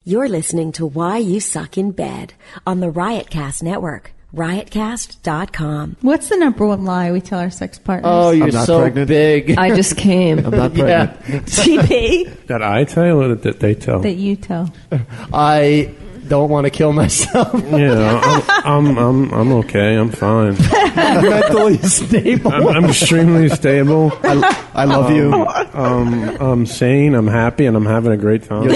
You're listening to Why You Suck in Bed on the Riotcast Network. Riotcast.com. What's the number one lie we tell our sex partners? Oh, you're so pregnant. big. I just came. I'm not pregnant. TP? That I tell or that they tell? That you tell. I don't want to kill myself. Yeah, I'm okay. I'm fine. Mentally stable. I'm extremely stable. I love you. I'm sane. I'm happy, and I'm having a great time.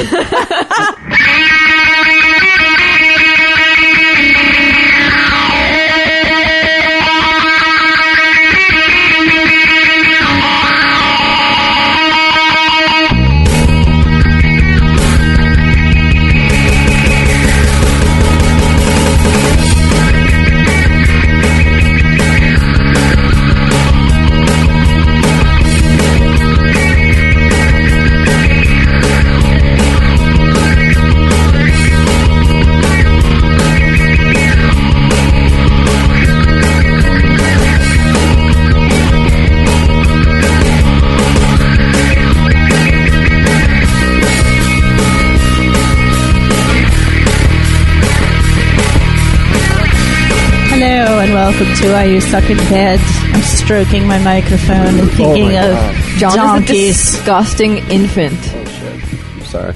Welcome to Why You Suck in Bed. I'm stroking my microphone and thinking of John donkeys. is a disgusting infant. Oh, shit. I'm sorry.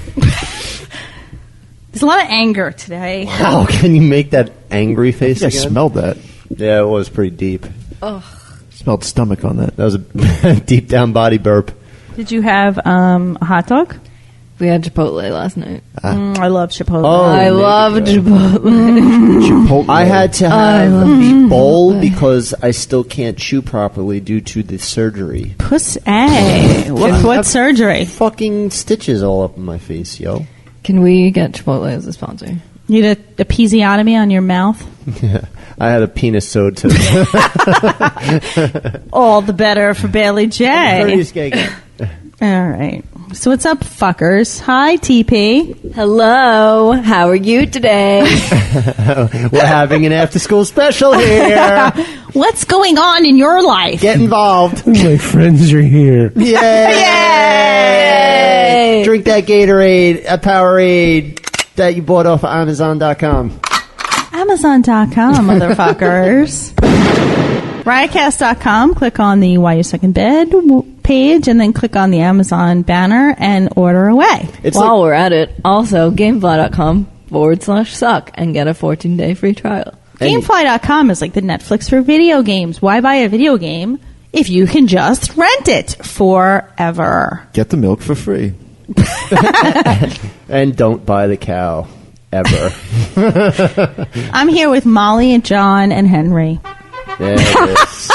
There's a lot of anger today. Wow, can you make that angry face I again? smelled that. Yeah, it was pretty deep. Smelled stomach on that. That was a deep down body burp. Did you have a hot dog? We had Chipotle last night. I love Chipotle. Oh, I love Chipotle. Chipotle. I had to have a meat bowl because I still can't chew properly due to the surgery. Puss what surgery? Fucking stitches all up in my face, yo. Can we get Chipotle as a sponsor? You need a episiotomy on your mouth? Yeah, I had a penis sewed to All the better for Bailey J. All right. So what's up, fuckers? Hi, TP. Hello. How are you today? We're having an after-school special here. What's going on in your life? Get involved. My friends are here. Yay! Drink that Gatorade, a Powerade that you bought off of Amazon.com. Amazon.com, motherfuckers. Riotcast.com. Click on the Why You Suck in Bed page and then click on the Amazon banner and order away. While we're at it, also Gamefly.com/suck and get a 14-day free trial. Gamefly.com is like the Netflix for video games. Why buy a video game if you can just rent it forever? Get the milk for free. And don't buy the cow. Ever. I'm here with Molly and John and Henry. There it is.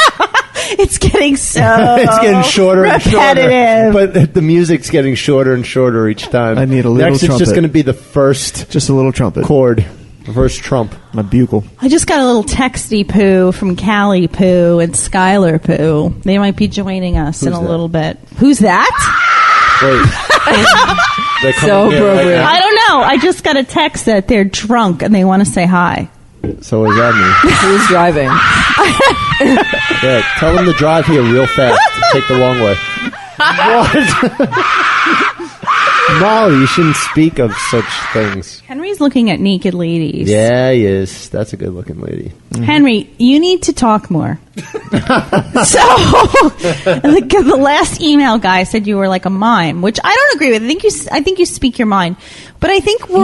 It's getting so It's getting shorter repetitive. and shorter. But the music's getting shorter and shorter each time. I need a little Next, trumpet. it's just going to be the first Just a little trumpet. chord. The first trump. My bugle. I just got a little texty poo from Callie Poo and Skylar Poo. They might be joining us in a little bit. Who's that? Wait. They're coming So here appropriate. I don't know. I just got a text that they're drunk and they want to say hi. So what does that mean? Who's driving? Yeah, tell them to drive here real fast. Take the long way. What? Molly, you shouldn't speak of such things. Henry's looking at naked ladies. Yeah, he is. That's a good looking lady. Henry, you need to talk more. So, the last email guy said you were like a mime, which I don't agree with. I think you speak your mind, but I think we're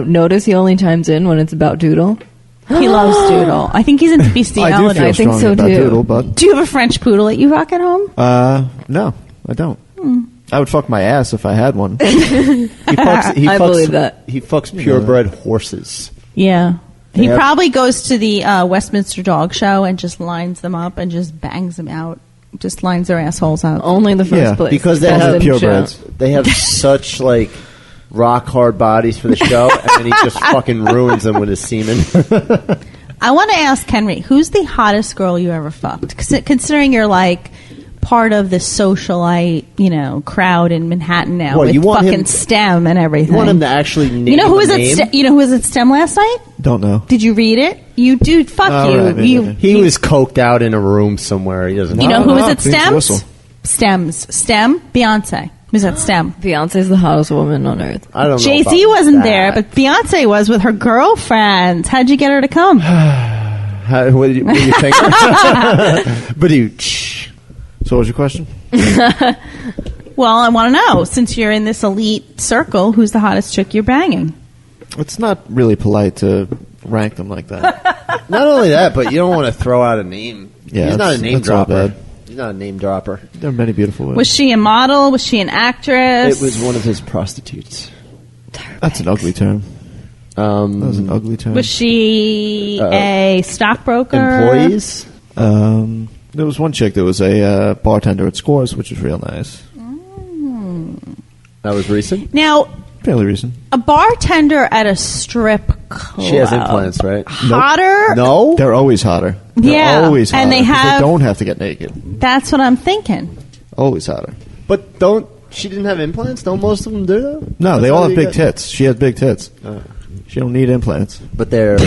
Notice he only chimes in when it's about Doodle. He loves Doodle. I think he's into bestiality. I do feel I think strongly so, about too. Doodle, but Do you have a French poodle that you rock at home? no, I don't. I would fuck my ass if I had one. He I believe that. He fucks purebred horses. Yeah. He Yeah. probably goes to the Westminster Dog Show and just lines them up and just bangs them out. Just lines their assholes out. Only the first Yeah, place. because they Best have in purebreds. show. They have such like rock hard bodies for the show, and then he just fucking ruins them with his semen. I want to ask Henry, who's the hottest girl you ever fucked? Considering you're like part of the socialite, crowd in Manhattan now What, with you want fucking him- STEM and everything. You want him to actually name You know who the was at name? you know who was at STEM last night? Don't know. Did you read it? You dude, fuck Oh, you. right, maybe, you maybe. He was coked out in a room somewhere. He doesn't you know know. who was no, at please STEMs? whistle. STEM, Beyonce. Who's that STEM? Beyonce's the hottest woman on earth. I don't know. Jay-Z about wasn't that. there, but Beyonce was with her girlfriends. How'd you get her to come? What do you think? So, what was your question? Well, I want to know, since you're in this elite circle, who's the hottest chick you're banging? It's not really polite to rank them like that. Not only that, but you don't want to throw out a name. Yeah, He's not a name that's all dropper. bad. He's not a name dropper. There are many beautiful women. Was she a model? Was she an actress? It was one of his prostitutes. That's an ugly term. That was an ugly term. Was she a stockbroker? Employees? There was one chick that was a bartender at Scores, which was real nice. That was recent? Now, Fairly recent. a bartender at a strip club. She has implants, right? Hotter? No? They're always hotter. They're Yeah, always hotter. and they 'cause have- They don't have to get naked. That's what I'm thinking. Always hotter. But she didn't have implants? Don't most of them do that? No, That's they all how have you big get- tits. She has big tits. She don't need implants. But they're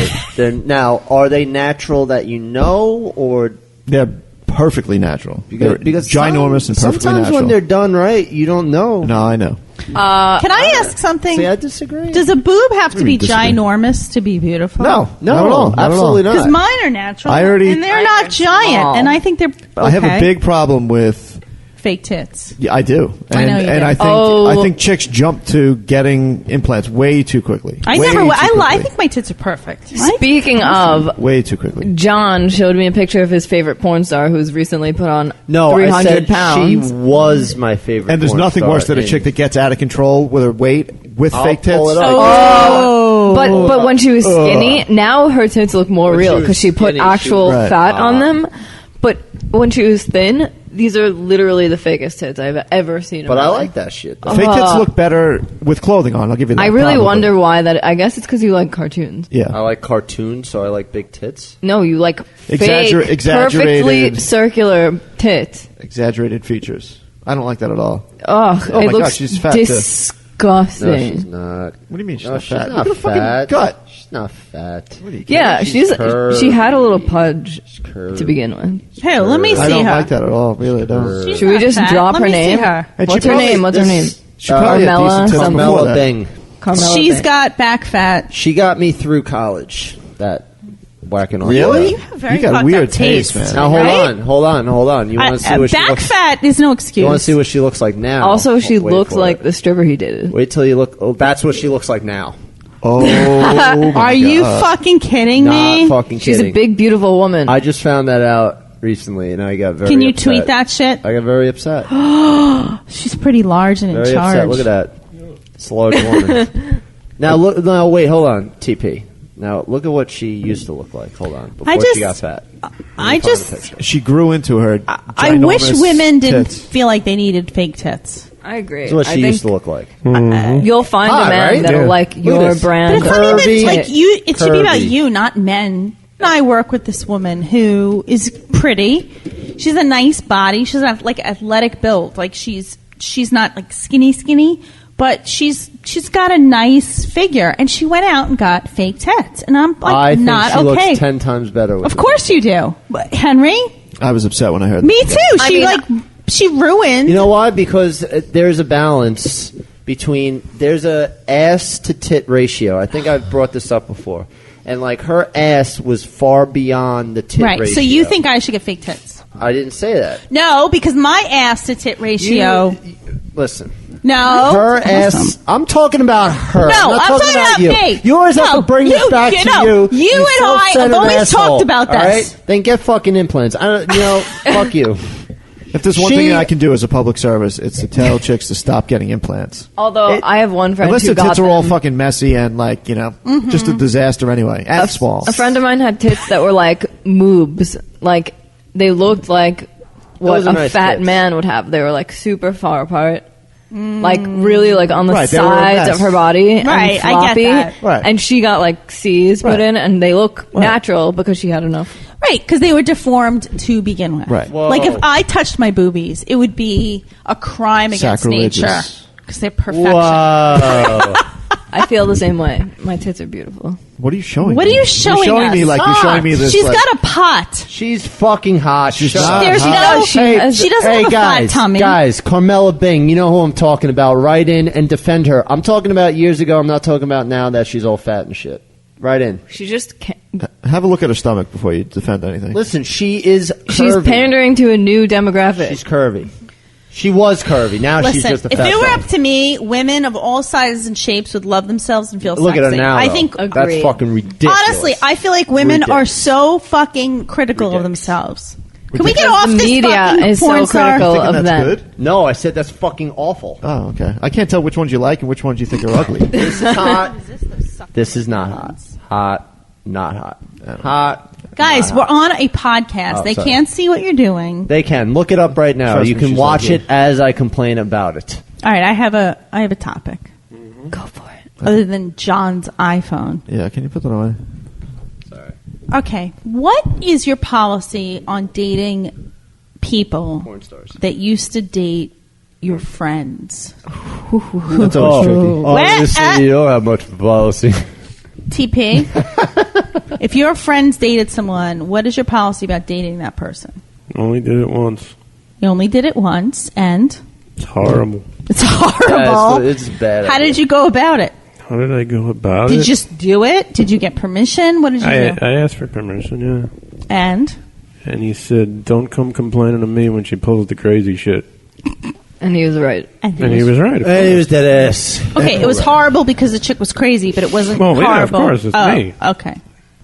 now, are they natural that you know, or They're perfectly natural. They're ginormous and perfectly sometimes natural. when they're done right, you don't know. No, I know. Can I ask something? See, I disagree. Does a boob have to do be you disagree? ginormous to be beautiful? No, No, not at all. Not at absolutely all. Because not. mine are natural. I already- and they're not giant. small. And I think they're okay. I have a big problem with. Fake tits. Yeah, I do. And, I know you and do. I think chicks jump to getting implants way too quickly. I Way never. too I quickly. think my tits are perfect. Speaking of, Way too quickly. John showed me a picture of his favorite porn star who's recently put on No, 300 I said pounds. she was my favorite. And there's porn nothing star worse than a in- chick that gets out of control with her weight with I'll fake tits. pull it up. Oh. But when she was skinny, now her tits look more When real she was because she put skinny, actual Right. fat on them. But when she was thin, these are literally the fakest tits I've ever seen. in But my I life. like that shit. Though. Fake tits look better with clothing on. I'll give you that. I really probably. wonder why that. I guess it's because you like cartoons. Yeah. I like cartoons, so I like big tits. No, you like fake, Exaggerated- perfectly circular tits. Exaggerated features. I don't like that at all. Ugh, Oh it my looks God, she's fat, too. disgusting. No, she's not. What do you mean she's No, not she's fat? not Look at her fucking fat. gut. She's not fat. What are you Yeah, She's curved. she had a little pudge curved. to begin with. Hey, let me see I don't her. like that at all. Really, I don't. She's Should we not just fat. drop Let her me see name? her. And What's she her probably- name? What's her name? She probably had Carmela decent tits something. before Carmela that. Bing. Carmela She's Bing. got back fat. She got me through college. That whacking on. Really? You have very You got fucked weird up taste, taste. man. Now hold Right? on. You want to see what she back looks? fat is no excuse. You want to see what she looks like now? Also, she Wait looks for like it. the stripper he dated. Wait till you look. Oh, that's what she looks like now. Oh, my Are you God. fucking kidding me? Not fucking She's kidding. a big, beautiful woman. I just found that out recently, and I got very. Can you upset. tweet that shit? I got very upset. She's pretty large and in Very charge. upset. Look at that. It's a large woman. Now look. Now wait. Hold on. TP. Now look at what she used to look like. Hold on. Before just- she got fat. I Let me find the just, picture. She grew into her. I wish ginormous women didn't tits. feel like they needed fake tits. I agree. This is what I she think used to look like. You'll find Hot, a man right? that'll Yeah. like Look at your this. But brand. it's not even Curvy. like you. It should be about Curvy. you, not men. I work with this woman who is pretty. She's a nice body. She's not like athletic build. Like she's not like skinny, but she's got a nice figure. And she went out and got fake tits, and I'm like, I think not she okay. looks 10 times better. With Of course you do, but Henry. I was upset when I heard Me that. too. I She mean, she ruined. You know why? Because there's a balance between there's a ass to tit ratio. I think I've brought this up before, and like her ass was far beyond the tit right. ratio. So you think I should get fake tits? I didn't say that. No, because my ass to tit ratio. Listen, No. her ass. I'm talking about her. No, I'm not I'm talking about you. me. You always have No, to bring this you- back you to know, you. you and I have self-centered always asshole, talked about all this. right? Then get fucking implants. I don't. You know, fuck you. If there's one She- thing I can do as a public service, it's to tell chicks to stop getting implants. Although I have one friend Unless who the got tits are all them. fucking messy and like, you know, just a disaster anyway. And small. A friend of mine had tits that were like moobs. Like they looked like what Those are a nice fat tits. man would have. They were like super far apart. Like really like on the Right, they were a sides mess. of her body. Right, and I get floppy. that. Right. And she got like C's put Right. in and they look Right. natural because she had enough. Right, because they were deformed to begin with. Right. Whoa. Like if I touched my boobies, it would be a crime against Sacrilegious. nature because they're perfection. Whoa. I feel the same way. My tits are beautiful. What are you showing? What me? are you showing You're showing us? me like you're showing me this. She's like, got a pot. She's fucking hot. She's Shut not up. There's hot. no. She She doesn't have a flat tummy. Guys, Carmela Bing, you know who I'm talking about. Write in and defend her. I'm talking about years ago. I'm not talking about now that she's all fat and shit. Write in. She just can't. Have a look at her stomach before you defend anything. Listen, she is curvy. She's pandering to a new demographic. She's curvy. She was curvy. Now she's Listen, just a if fat it were fuck. up to me, women of all sizes and shapes would love themselves and feel Look sexy. at her now. I though. think, That's Agreed. fucking ridiculous. honestly, I feel like women are Ridiculous. so fucking critical of themselves. Can we get Because off the this media fucking is so porn star? critical Thinking of that's them. good? No, I said that's fucking awful. Oh, okay. I can't tell which ones you like and which ones you think are ugly. This is hot. This is not hot. Hot, not hot. Hot. Guys, not we're hot. on a podcast. Oh, they sorry. can't see what you're doing. They can look it up right now. Trust You me, can she's watch ugly. it as I complain about it. All right, I have a topic. Go for it. Other than John's iPhone. Yeah, can you put that away? Okay, what is your policy on dating people Porn stars. that used to date your friends? That's always tricky. Obviously, you don't have much policy. TP, if your friends dated someone, what is your policy about dating that person? Only did it once. You only did it once, and It's horrible. it's horrible. It's bad. How did you go about it? How did I go about Did it? you just do it? Did you get permission? What did you do? I asked for permission, yeah. And And he said, don't come complaining to me when she pulls the crazy shit. And he was right. And he was right. Of Hey, he course. was dead ass. okay, it was horrible because the chick was crazy, but it wasn't Well, yeah, of horrible. course, it's oh, me. Okay.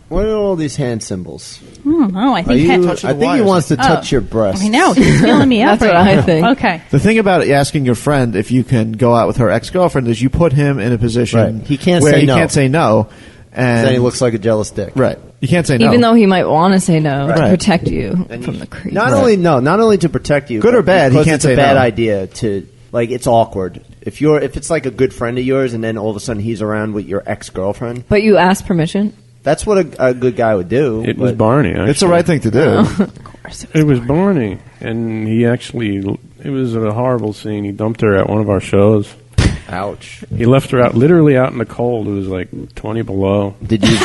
What are all these hand symbols? Oh, I Are think. you, touching I the think he wires. wants to touch Oh. your breast. I know he's feeling me up. That's right what I now. think. Okay. The thing about asking your friend if you can go out with her ex-girlfriend is you put him in a position Right. He can't where say he no. can't say no. And Then he looks like a jealous dick. right. You can't say no. Even though he might want to say no to Right. protect you And from you- the creep. Not only to protect you, Good but or bad, he because can't it's say a bad no. idea to like. It's awkward if it's like a good friend of yours, and then all of a sudden he's around with your ex-girlfriend. But you asked permission? That's what a good guy would do. It was but- Barney, actually. it's the right thing to do. Of course. It was Barney. And he actually, it was a horrible scene. He dumped her at one of our shows. Ouch. He left her literally out in the cold. It was like 20 below. Did you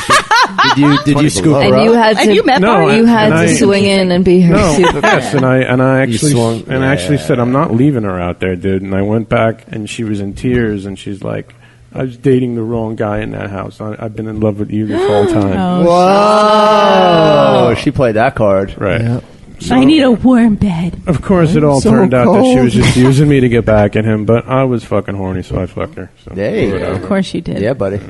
scoop her And up? you had Have to, you met No, Barney? you had and to I- swing in and be her No, super yes, fan. and I actually swung- and I actually yeah. said I'm not leaving her out there, dude. And I went back, and she was in tears, and she's like, "I was dating the wrong guy in that house. I've been in love with you this whole time." Oh, Whoa! She played that card. Right. Yeah. So, I need a warm bed. Of course, it all so turned out that she cold. was just using me to get back at him, but I was fucking horny, so I fucked her. So There you go. whatever. Of course you did. Yeah, buddy.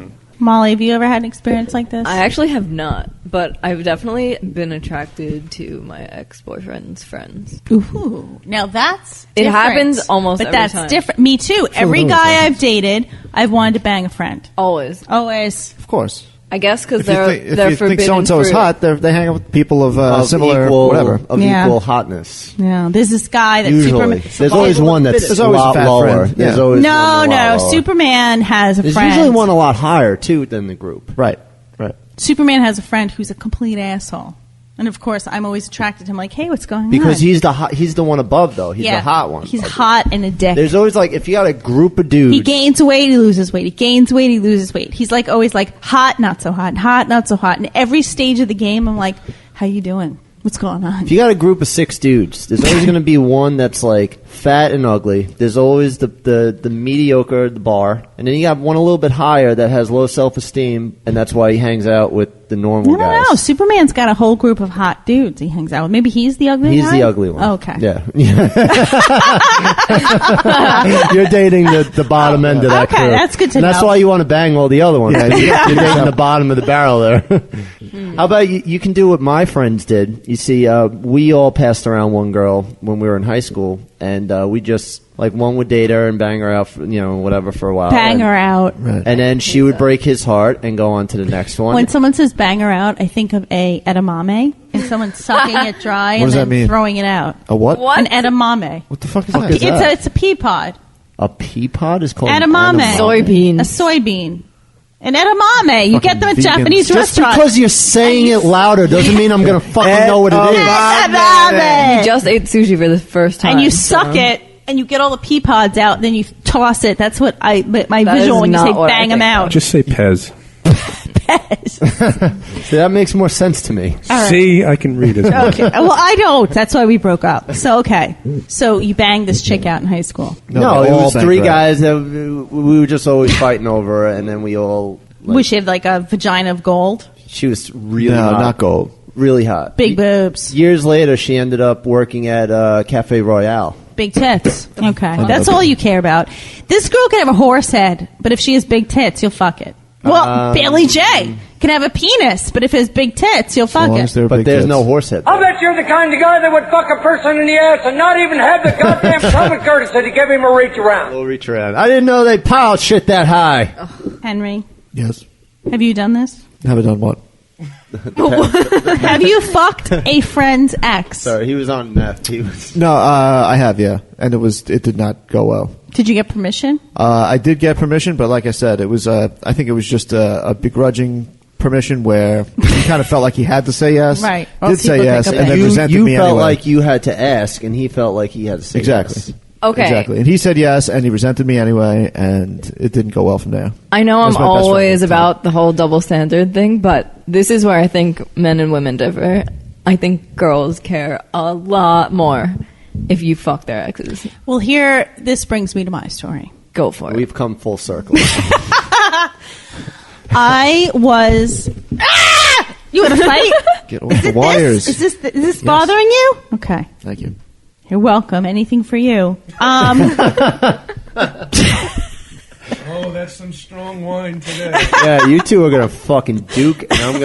Molly, have you ever had an experience like this? I actually have not, but I've definitely been attracted to my ex-boyfriend's friends. Ooh, now that's It different. happens almost but every that's time. different. Me too. Every those guy times. I've dated, I've wanted to bang a friend. Always. Always. Of course. I guess because If you they're think, if they're you forbidden think so-and-so is fruit. hot, they hang out with people of, Of similar equal, whatever. of Yeah. equal hotness. Yeah, there's this guy that's Usually, Superman. there's always one that's There's a always a lot fat lower. friend. There's Yeah. always No, one a lot no. lower. Superman has a There's friend. usually one a lot higher too than the group. Right. Right. Superman has a friend who's a complete asshole. And of course, I'm always attracted to him. Like, hey, what's going on? Because he's the one above though. He's yeah, the hot one. He's Like, hot and a dick. There's always like if you got a group of dudes. He gains weight, he loses weight. He gains weight, he loses weight. He's like always like hot, not so hot, hot, not so hot. And every stage of the game, I'm like, how you doing? What's going on? If you got a group of 6 dudes, there's always going to be one that's like fat and ugly. There's always the mediocre at the bar, and then you got one a little bit higher that has low self-esteem, and that's why he hangs out with the normal No, guys. no. Superman's got a whole group of hot dudes he hangs out with. Maybe he's the ugly He's guy? the ugly one. Oh, okay. Yeah. You're dating the bottom end of that Okay, crew. that's good to and that's know. why you want to bang all the other ones. Yeah, You're dating the bottom of the barrel there. How about you? You can do what my friends did. You see, we all passed around one girl when we were in high school, and we just like one would date her and bang her out, for, whatever for a while. Bang her out. Right. And then she would break his heart and go on to the next one. When someone says bang her out, I think of a edamame and someone sucking it dry and does that then mean? throwing it out. A what? What? An edamame. What the fuck is that? It's a pea pod. A pea pod is called Edamame. an Soybean. A soybean. An edamame. You get them at Fucking vegan. Japanese Just restaurants. because you're saying it louder doesn't mean I'm going to fucking know what it is. Edamame. You just ate sushi for the first time. And you suck it and you get all the pea pods out, then you toss it. That's what my That visual is when you not say what I bang them think out. Just say Pez. See, that makes more sense to me. right. See, I can read it. Okay. Well, I don't. That's why we broke up. So, okay. So you banged this chick out in high school. No, they it all was banged 3 her out. guys that we were just always fighting over, and then we all. Was she have like a vagina of gold? She was really No, hot. not gold. Really hot. Big boobs. Years later, she ended up working at Cafe Royale. Big tits. Okay. That's all you care about. This girl can have a horse head, but if she has big tits, you'll fuck it. Well, Bailey J can have a penis, but if it has big tits, you'll As fuck long it. as they're But big there's tits. no horse head. I'll bet you're the kind of guy that would fuck a person in the ass and not even have the goddamn common courtesy to give him a reach around. We'll reach around. I didn't know they piled shit that high. Henry, Yes. have you done this? Haven't done what? Have you fucked a friend's ex? Sorry, he was on meth. He was. No, I have, yeah, and it did not go well. Did you get permission? I did get permission, but like I said, it was I think it was just a begrudging permission where he kind of felt like he had to say yes. Right. Or Did else say people yes, think and then of it. resented You me felt anyway. like you had to ask, and he felt like he had to say Exactly. yes. Okay. Exactly. And he said yes, and he resented me anyway, and it didn't go well from there. I know I'm That's my best friend always at the time. about the whole double standard thing, but this is where I think men and women differ. I think girls care a lot more if you fuck their exes. Well, this brings me to my story. Go for it. We've come full circle. I was. You want to fight? Get off the wires. Is this bothering you? Okay. Thank you. You're welcome. Anything for you. Oh, that's some strong wine today. Yeah, you two are gonna fucking duke, and I'm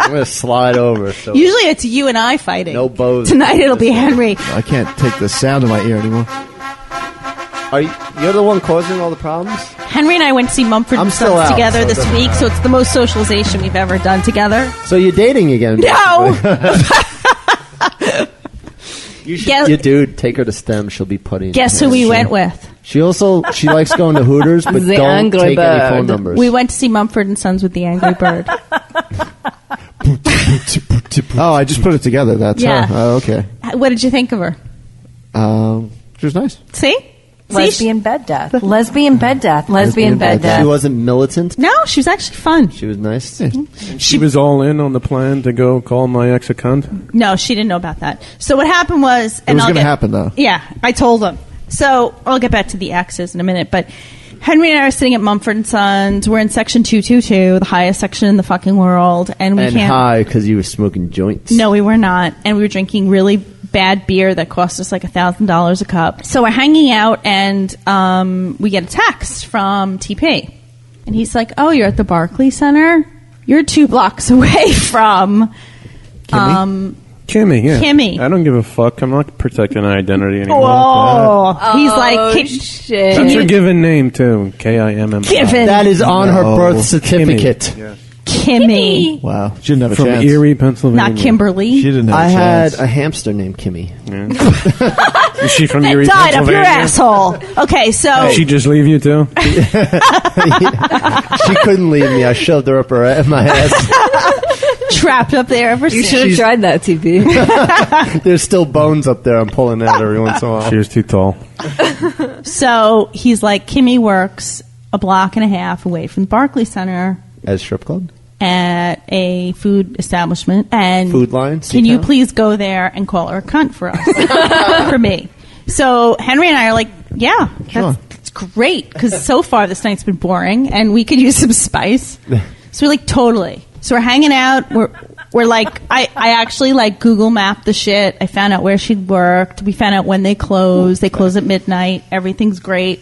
gonna slide over. So Usually it's you and I fighting. No bows. Tonight it'll be Henry. I can't take the sound in my ear anymore. You're the one causing all the problems? Henry and I went to see Mumford I'm and still Sons out, together so it this doesn't week, so it's the most socialization we've ever done together. So you're dating again? No! You should, Guess- you dude, take her to STEM. She'll be putty. Guess who we went with? She likes going to Hooters, but The don't Angry take any Bird. phone numbers. We went to see Mumford and Sons with the Angry Bird. Oh, I just put it together. That's Yeah. her. Oh, okay. What did you think of her? She was nice. See? Lesbian bed death. Lesbian bed death. Lesbian bed She death. wasn't militant. No, she was actually fun. She was nice. She was all in on the plan to go call my ex a cunt. No, she didn't know about that. So what happened was... It was going to happen, though. Yeah, I told him. So I'll get back to the exes in a minute, but Henry and I are sitting at Mumford and Sons. We're in section 222, the highest section in the fucking world, and we And can't... high because you were smoking joints. No, we were not. And we were drinking really bad beer that cost us like $1,000 a cup. So we're hanging out, and we get a text from TP. And he's like, oh, you're at the Barclays Center? You're 2 blocks away from... Kimmy, yeah. Kimmy. I don't give a fuck. I'm not protecting her identity anymore. Oh, he's like... shit. That's her given name, too. K-I-M-M. Given. That is on her No. birth certificate. Kimmy. Yes. Kimmy. Wow. She didn't have a From chance. Erie, Pennsylvania. Not Kimberly. She didn't have I a had chance. a hamster named Kimmy. Yeah. Is she from That Erie, died up Pennsylvania? your asshole. Okay, so... Did she just leave you, too? She couldn't leave me. I shoved her up my ass. trapped up there ever You since. should have tried that, TP. There's still bones up there. I'm pulling out every once in a while. She was too tall. So he's like, Kimmy works a block and a half away from the Barclays Center As strip club? at a food establishment. And Food Line? can you Seatown? please go there and call her a cunt for us? For me. So Henry and I are like, yeah, that's great. Because so far this night's been boring and we could use some spice. So we're like, totally. So we're hanging out. We're like, I actually like Google mapped the shit. I found out where she worked. We found out when they close. They close at midnight. Everything's great.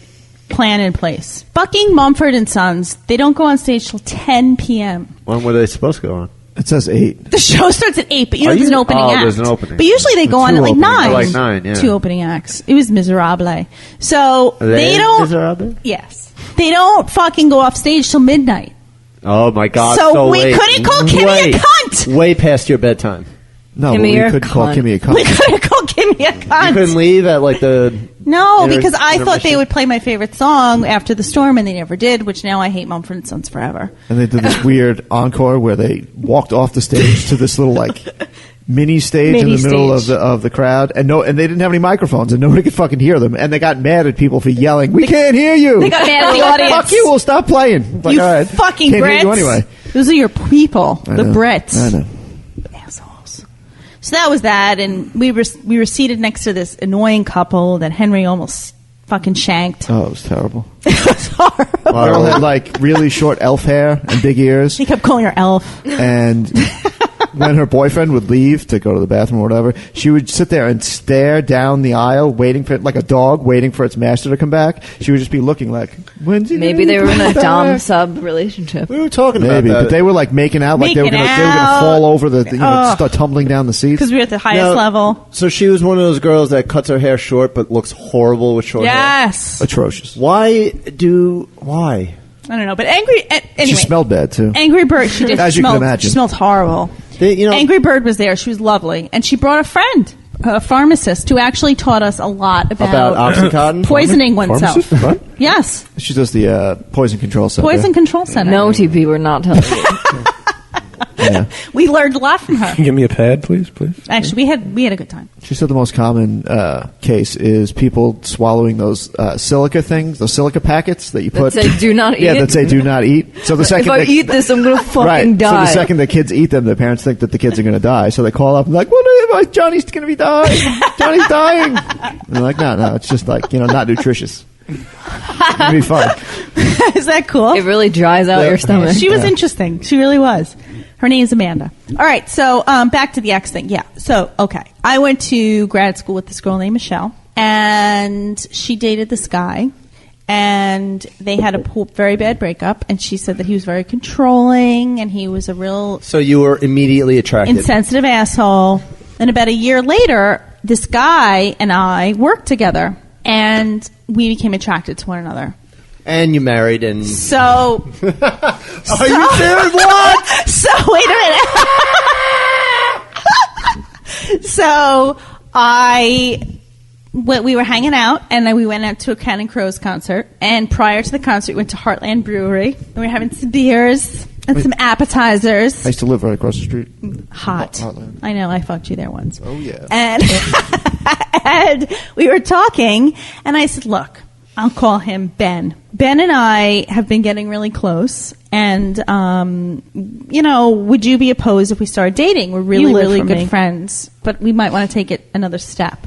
Plan in place. Fucking Mumford and Sons. They don't go on stage till 10 p.m. When were they supposed to go on? It says 8. The show starts at 8, but you know Are there's an you- opening oh, act. there's an opening. But usually they go on at like 9. Like 9, yeah. 2 opening acts. It was miserable. So they don't. Miserable? Yes. They don't fucking go off stage till midnight. Oh my God! So we late. couldn't call Kimmy a cunt. Way past your bedtime. No, Kimmy, but we you're a couldn't call cunt. Kimmy a We cunt. couldn't call Kimmy a cunt. You couldn't leave at like the. No, Inter- because I thought they intermission? would play my favorite song after the storm, and they never did. Which now I hate Mumford and Sons forever. And they did this weird encore where they walked off the stage to this little like mini stage in the middle of the crowd, and they didn't have any microphones, and nobody could fucking hear them, and they got mad at people for yelling, "We can't hear you!" They got mad at the audience. Fuck you! We'll stop playing. Like, You all right, fucking can't Brits. hear you anyway. Those are your people, the know. Brits. I know. Assholes. So that was that, and we were seated next to this annoying couple that Henry almost fucking shanked. Oh, it was terrible. It was horrible. Girl had like really short elf hair and big ears, He kept calling her elf. and when her boyfriend would leave to go to the bathroom or whatever, she would sit there and stare down the aisle, waiting for like a dog waiting for its master to come back. She would just be looking like, "When's he Maybe gonna they were in come a back?" dom-sub relationship. We were talking about Maybe, that. but they were like making out, like they were Making gonna out. fall over the Ugh. start tumbling down the seats. Because we were at the highest Now, level. So she was one of those girls that cuts her hair short but looks horrible with short hair. Yes. Atrocious. Why? I don't know, but anyway. She smelled bad too. Angry Bird, she did. As you can smelled, imagine. She smelled horrible. You know, Angry Bird was there. She was lovely. And she brought a friend, a pharmacist, who actually taught us a lot about Oxycontin? poisoning oneself. Pharmacist? What? Yes. She does the poison control center. Poison Control Center. No, TP, we're not telling you. Yeah. We learned a lot from her. Give me a pad, please. Actually, we had a good time. She said the most common case is people swallowing those silica things, those silica packets that you put. That say do not eat. Yeah, that say do not eat. So the second If I they- eat this, I'm gonna fucking right. die. So the second the kids eat them, their parents think that the kids are going to die. So they call up and like, "What? Johnny's going to be dying. Johnny's dying." And they're like, "No, it's just like not nutritious. It'll be fun." Is that cool? It really dries out your stomach. She was interesting. She really was. Her name's Amanda. All right, so back to the ex thing. Yeah, so, okay. I went to grad school with this girl named Michelle, and she dated this guy, and they had a very bad breakup, and she said that he was very controlling, and he was a real so you were immediately attracted. insensitive asshole. And about a year later, this guy and I worked together, and we became attracted to one another. And you married, and So, are you serious? What? so wait a minute. So we were hanging out, and we went out to a Counting Crows concert. And prior to the concert, we went to Heartland Brewery, and we were having some beers and some appetizers. I used to live right across the street. Hot. Heartland. I know. I fucked you there once. Oh, yeah. And and we were talking, and I said, "Look, I'll call him Ben. Ben and I have been getting really close, and would you be opposed if we started dating? We're really, really good friends, but we might want to take it another step."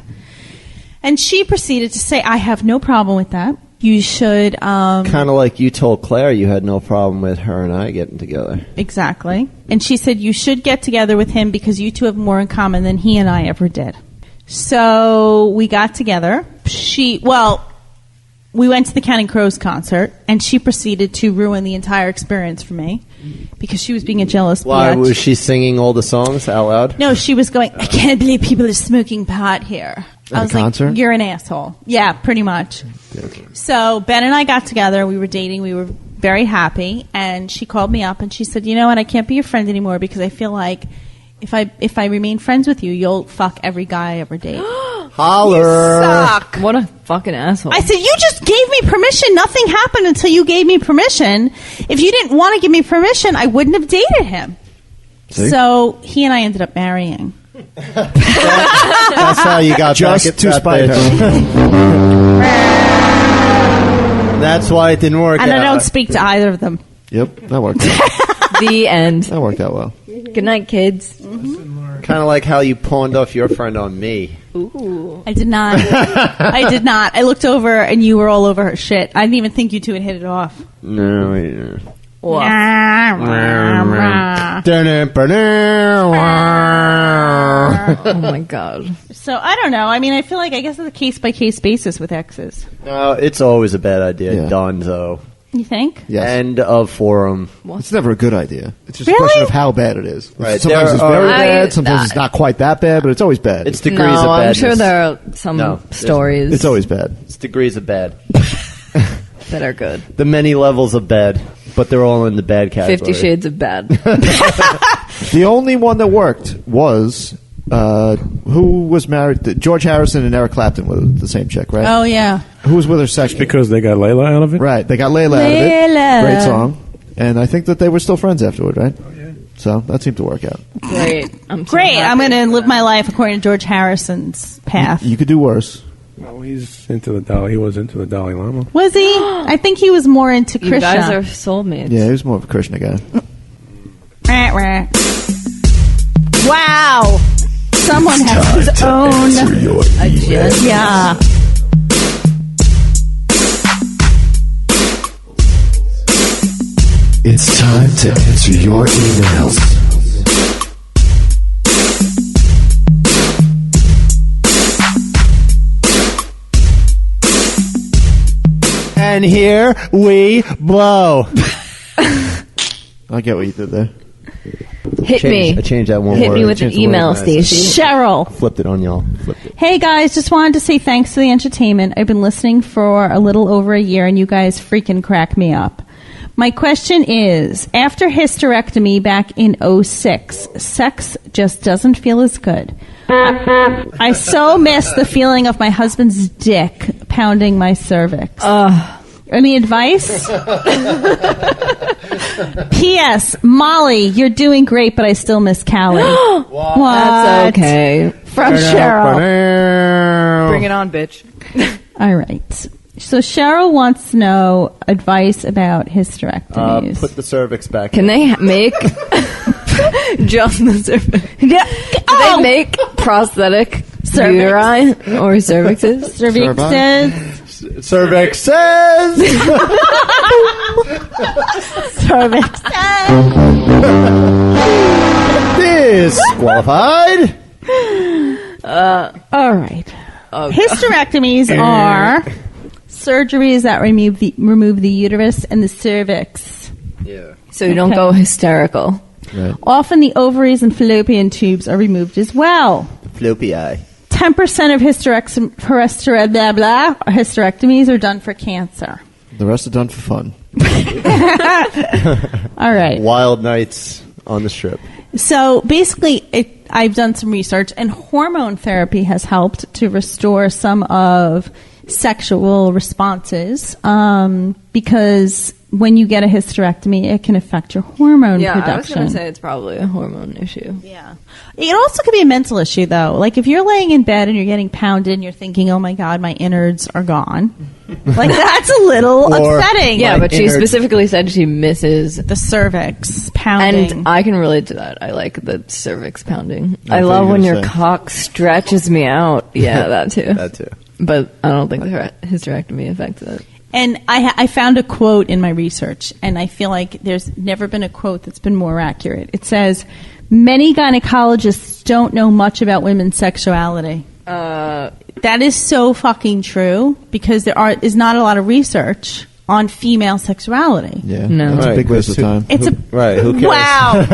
And she proceeded to say, "I have no problem with that. You should." kind of like you told Claire you had no problem with her and I getting together. Exactly. And she said, "You should get together with him because you two have more in common than he and I ever did." So we got together. We went to the Counting Crows concert, and she proceeded to ruin the entire experience for me because she was being a jealous Why bitch. was she singing all the songs out loud? No, she was going, "I can't believe people are smoking pot here." At I was a concert? like, "You're an asshole." Yeah, pretty much. So Ben and I got together. We were dating. We were very happy. And she called me up and she said, "You know what? I can't be your friend anymore because I feel like if I remain friends with you, you'll fuck every guy I ever date." Holler! Suck. What a fucking asshole. I said, "You just gave me permission. Nothing happened until you gave me permission. If you didn't want to give me permission, I wouldn't have dated him." See? So he and I ended up marrying. That's how you got Just back at to that spite bitch. That's why it didn't work And out. I don't speak to either of them. Yep, that worked out. The end. That worked out well. Good night, kids. Kind of like how you pawned off your friend on me. Ooh. I did not. I did not. I looked over and you were all over her shit. I didn't even think you two had hit it off. No, we didn't. Well, oh my god. So I don't know. I mean, I feel like I guess it's a case by case basis with exes. No, it's always a bad idea. Yeah. Donzo. You think? Yes. End of forum. It's never a good idea. It's just Really? a question of how bad it is. Right. Sometimes There it's very are- bad. Sometimes it's not quite that bad, but it's always bad. It's degrees No, of I'm badness. sure there are some stories It's always bad. It's degrees of bad. that are good. The many levels of bad, but they're all in the bad category. 50 Shades of Bad. The only one that worked was who was married? George Harrison and Eric Clapton were the same chick, right? Oh yeah. Who was with her sexually? Because they got Layla out of it? Right, they got Layla out of it. Layla. Great song. And I think that they were still friends afterward, right? So that seemed to work out. Great. I'm so Great. happy I'm going to for live that. my life according to George Harrison's path. You could do worse. Well, he's into the Dalai. He was into the Dalai Lama. Was he? I think he was more into You Krishna. guys are soulmates. Yeah, he was more of a Krishna guy. Wow. Someone has his own agenda. Yeah. It's time to answer your emails. And here we blow. I get what you did there. Hit I me. changed that one Hit word. me with an Changed the word email, and I said- Stacey. Cheryl. Flipped it on y'all. Flipped it. Hey guys, just wanted to say thanks for the entertainment. I've been listening for a little over a year and you guys freaking crack me up. My question is, after hysterectomy back in 2006, sex just doesn't feel as good. I so miss the feeling of my husband's dick pounding my cervix. Any advice? P.S. Molly, you're doing great, but I still miss Callie. What? That's okay. From Cheryl. Bring it on, bitch. All right. So Cheryl wants to know advice about hysterectomies. Put the cervix back. Can they make just the cervix? Yeah. Do they make prosthetic uteri or cervixes? Cervixes. Cervix says. Cervixes. Disqualified. All right. Oh, Hysterectomies are surgeries that remove the uterus and the cervix. Yeah. So you don't go hysterical. Right. Often the ovaries and fallopian tubes are removed as well. Floppy eye. 10% of hysterectomies are done for cancer. The rest are done for fun. All right. Wild nights on the strip. So basically, I've done some research, and hormone therapy has helped to restore some of sexual responses because when you get a hysterectomy, it can affect your hormone Yeah, production. I was going to say it's probably a hormone issue. Yeah. It also could be a mental issue, though. Like, if you're laying in bed and you're getting pounded and you're thinking, oh, my God, my innards are gone. Like, that's a little Or- upsetting. Yeah, My but she innards- specifically said she misses. The cervix pounding. And I can relate to that. I like the cervix pounding. I I thought love you were when gonna your say. cock stretches me out. Yeah, that too. That too. But I don't think the hysterectomy affects it. And I found a quote in my research, and I feel like there's never been a quote that's been more accurate. It says, many gynecologists don't know much about women's sexuality. That is so fucking true, because there is not a lot of research on female sexuality. Yeah. No. That's a Right, big waste of time. It's a Right, who cares? wow.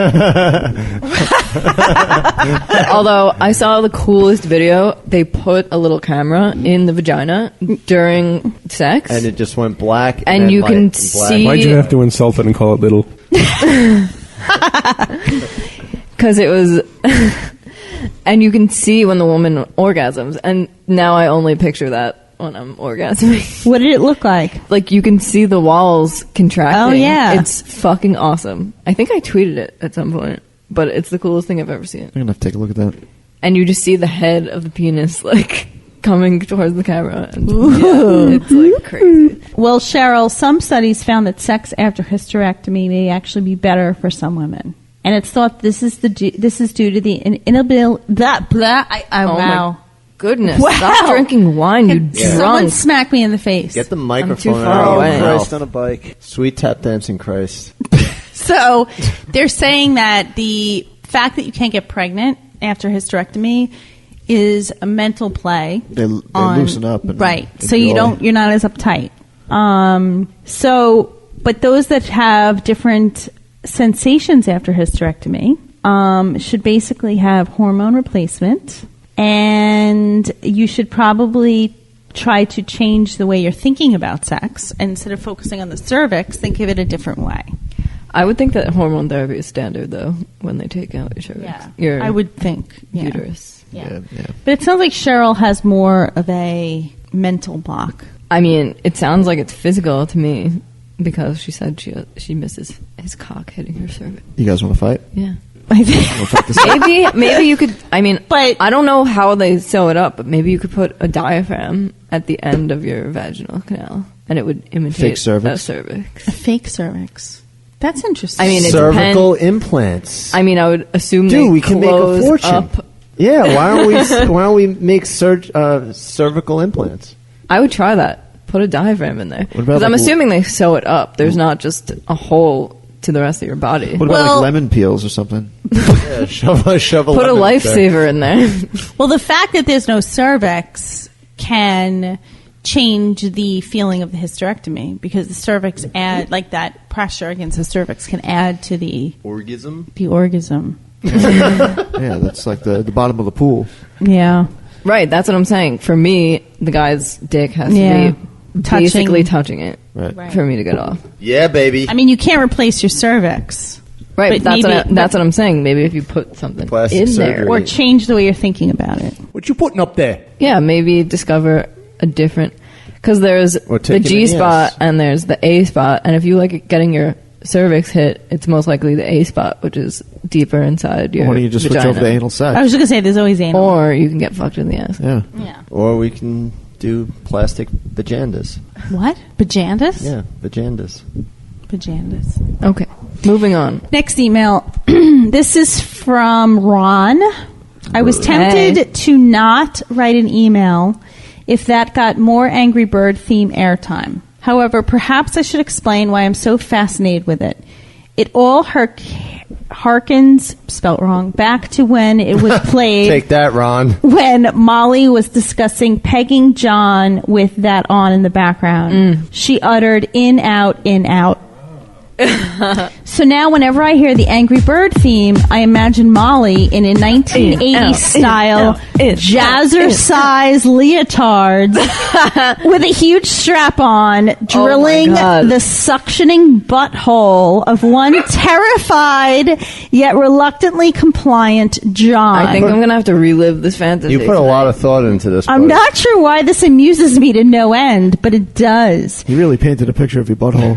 Although I saw the coolest video, they put a little camera in the vagina during sex. And it just went black. And then you light can and black. see- Why'd you have to insult it and call it little? Because it was... and you can see when the woman orgasms. And now I only picture that when I'm orgasming. What did it look like? Like, you can see the walls contracting. Oh, yeah. It's fucking awesome. I think I tweeted it at some point. But it's the coolest thing I've ever seen. I'm going to have to take a look at that. And you just see the head of the penis, like, coming towards the camera. And, yeah, it's, like, crazy. Well, Cheryl, some studies found that sex after hysterectomy may actually be better for some women. And it's thought this is due to the inability... wow. My goodness. Wow. Stop drinking wine, you Someone drunk. smack me in the face. Get the microphone too out far of away. your mouth. Christ on a bike. Sweet tap dancing Christ. So they're saying that the fact that you can't get pregnant after hysterectomy is a mental play. They loosen up. And Right. So you're not as uptight. But those that have different sensations after hysterectomy should basically have hormone replacement, and you should probably try to change the way you're thinking about sex. And instead of focusing on the cervix, think of it a different way. I would think that hormone therapy is standard, though, when they take out your cervix. Your I would think. Yeah. uterus. Yeah. Yeah. But it sounds like Cheryl has more of a mental block. I mean, it sounds like it's physical to me. because she said she misses his cock hitting her cervix. You guys want to fight? Yeah. We'll fight this out. Maybe you could. I mean, But- I don't know how they sew it up, but maybe you could put a diaphragm at the end of your vaginal canal, and it would imitate Fake cervix? a cervix. A fake cervix. That's interesting. I mean, it Cervical depends. implants. I mean, I would assume Dude, they we can make a close fortune. up. Yeah, why don't we make cervical implants? I would try that. Put a diaphragm in there. What about, Because I'm like, assuming they sew it up. There's not just a hole to the rest of your body. What about Well- like lemon peels or something? Yeah, shove a Put a lemon there. lifesaver in there. well, the fact that there's no cervix can change the feeling of the hysterectomy because the cervix add like that pressure against the cervix can add to the Orgasm? orgasm. Yeah, that's like the bottom of the pool. Yeah. Right, that's what I'm saying. For me, the guy's dick has Yeah. to be basically touching it Right. for me to get off. Yeah, baby. I mean, you can't replace your cervix. Right, But that's what I'm saying. Maybe if you put something Plastic in surgery. there. Or change the way you're thinking about it. What you putting up there? Yeah, maybe discover a different... Because there's Or the take it in the G-spot ass. and there's the A-spot. And if you like getting your cervix hit, it's most likely the A-spot, which is deeper inside your Why don't you just vagina. switch over to anal sex? I was just going to say, there's always anal. Or you can get fucked in the ass. Yeah. Yeah. Or we can do plastic vajandas. What? Bajandas? Yeah, vajandas. Bajandas. Okay, moving on. Next email. This is from Ron. I was tempted to not write an email if that got more Angry Bird theme airtime. However, perhaps I should explain why I'm so fascinated with it. It all harkens, spelt wrong, back to when it was played. Take that, Ron. When Molly was discussing pegging John with that on in the background. She uttered in, out, in, out. So now whenever I hear the Angry Bird theme, I imagine Molly in a 1980s style jazzercise leotards with a huge strap on, drilling the suctioning butthole of one terrified yet reluctantly compliant John. I think I'm going to have to relive this fantasy. You put a lot of thought into this. I'm buddy. not sure why this amuses me to no end, but it does. You really painted a picture of your butthole.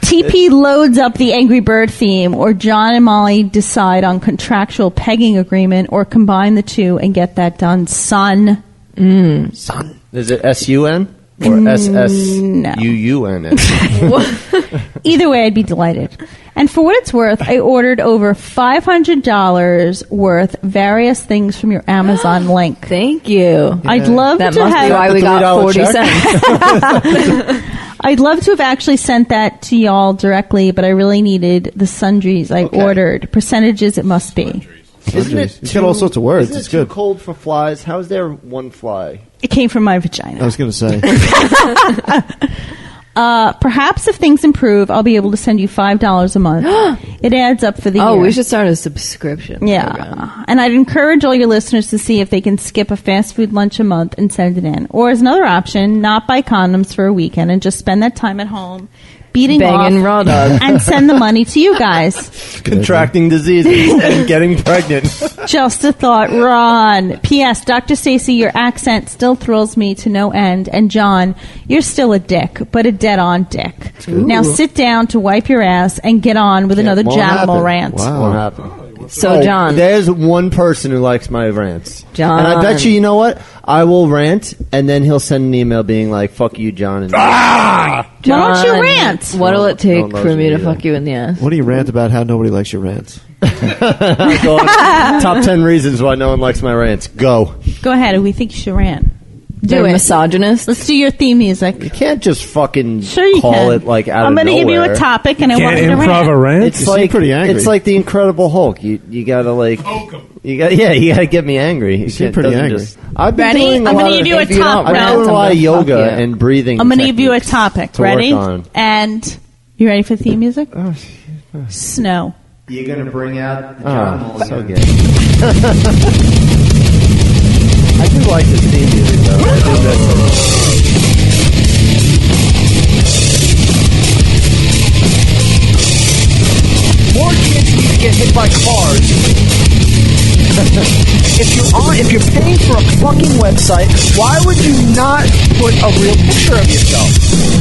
TP loads up the Angry Bird theme, or John and Molly decide on contractual pegging agreement, or combine the two and get that done, son. Son. Is it S-U-N? Or S-S-U-U-N? Either way, I'd be delighted. And for what it's worth, I ordered over $500 worth various things from your Amazon link. Thank you. I'd love That to must have... be why we got $3 40 check. cents. I'd love to have actually sent that to y'all directly, but I really needed the sundries I ordered. Percentages, it must be. Isn't it It's got all sorts of words. Isn't It's it too good. cold for flies? How is there one fly? It came from my vagina. I was going to say. Perhaps if things improve, I'll be able to send you $5 a month. It adds up for the year. Oh, we should start a subscription Yeah. program. And I'd encourage all your listeners to see if they can skip a fast food lunch a month and send it in. Or as another option, not buy condoms for a weekend and just spend that time at home beating Banging off raw dog. and send the money to you guys. Contracting diseases and getting pregnant. Just a thought, Ron. P.S. Dr. Stacy, your accent still thrills me to no end. And John, you're still a dick, but a dead-on dick. Now sit down to wipe your ass and get on with another Won't Johnimal happen. rant. Wow. Won't happen. So, John. There's one person who likes my rants. John. And I bet you know what? I will rant, and then he'll send an email being like, fuck you, John. And Why don't you John, rant? What'll it take No one for loves me to me fuck you in the ass? What do you rant about how nobody likes your rants? Go on. Top 10 reasons why no one likes my rants. Go. Go ahead. We think you should rant. They're Do it. misogynist. Let's do your theme music. You can't just fucking Sure you call can. it like out I'm of going to give you nowhere. a topic, and I want you to Improv rant. a rant? It's You seem like pretty angry. It's like the Incredible Hulk. You gotta like you gotta get me angry. You seem can't- pretty doesn't angry. just- I've been Ready? doing a I'm lot going to of- give you a if you don't topic. I've been rant, doing a I'm lot of gonna fuck yoga you. and breathing. I'm going to give you a techniques topic. to Ready? work on. And you ready for the theme music? Snow. You're gonna bring out so good. I do like this theme music though. I do miss it. More kids need to get hit by cars. If you're paying for a fucking website, why would you not put a real picture of yourself?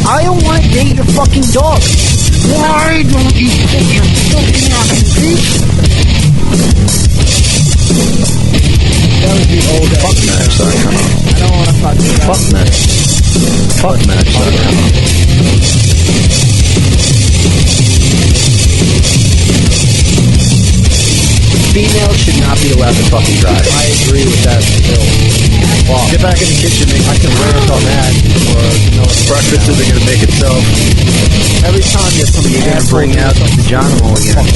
I don't want to date your fucking dog. Why don't you put your fucking ass? That was the old I fuckmatch.com. don't want to fuck you. Fuckmatch. Fuckmatch.com. Females should not be allowed to fucking drive. I agree with that still. Well, get back in the kitchen, I can rant on that. Or, breakfast isn't going to make itself. Every time there's somebody you're going to bring out the Johnimal again.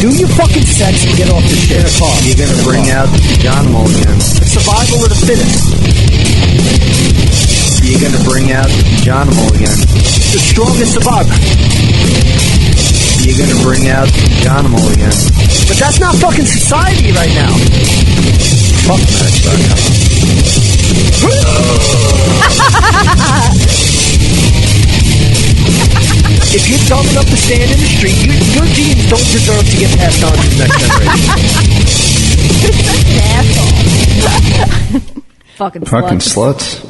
Do your fucking sex and get off the shit. You're going to bring out the Johnimal again. Survival of the fittest. You're going to bring out the Johnimal again. The strongest survivor. You're going to bring out the Johnimal again. But that's not fucking society right now. Fuckmatch.com. If you're dumb enough to stand in the street, your genes don't deserve to get passed on to the next generation. You're such an asshole. Fucking sluts.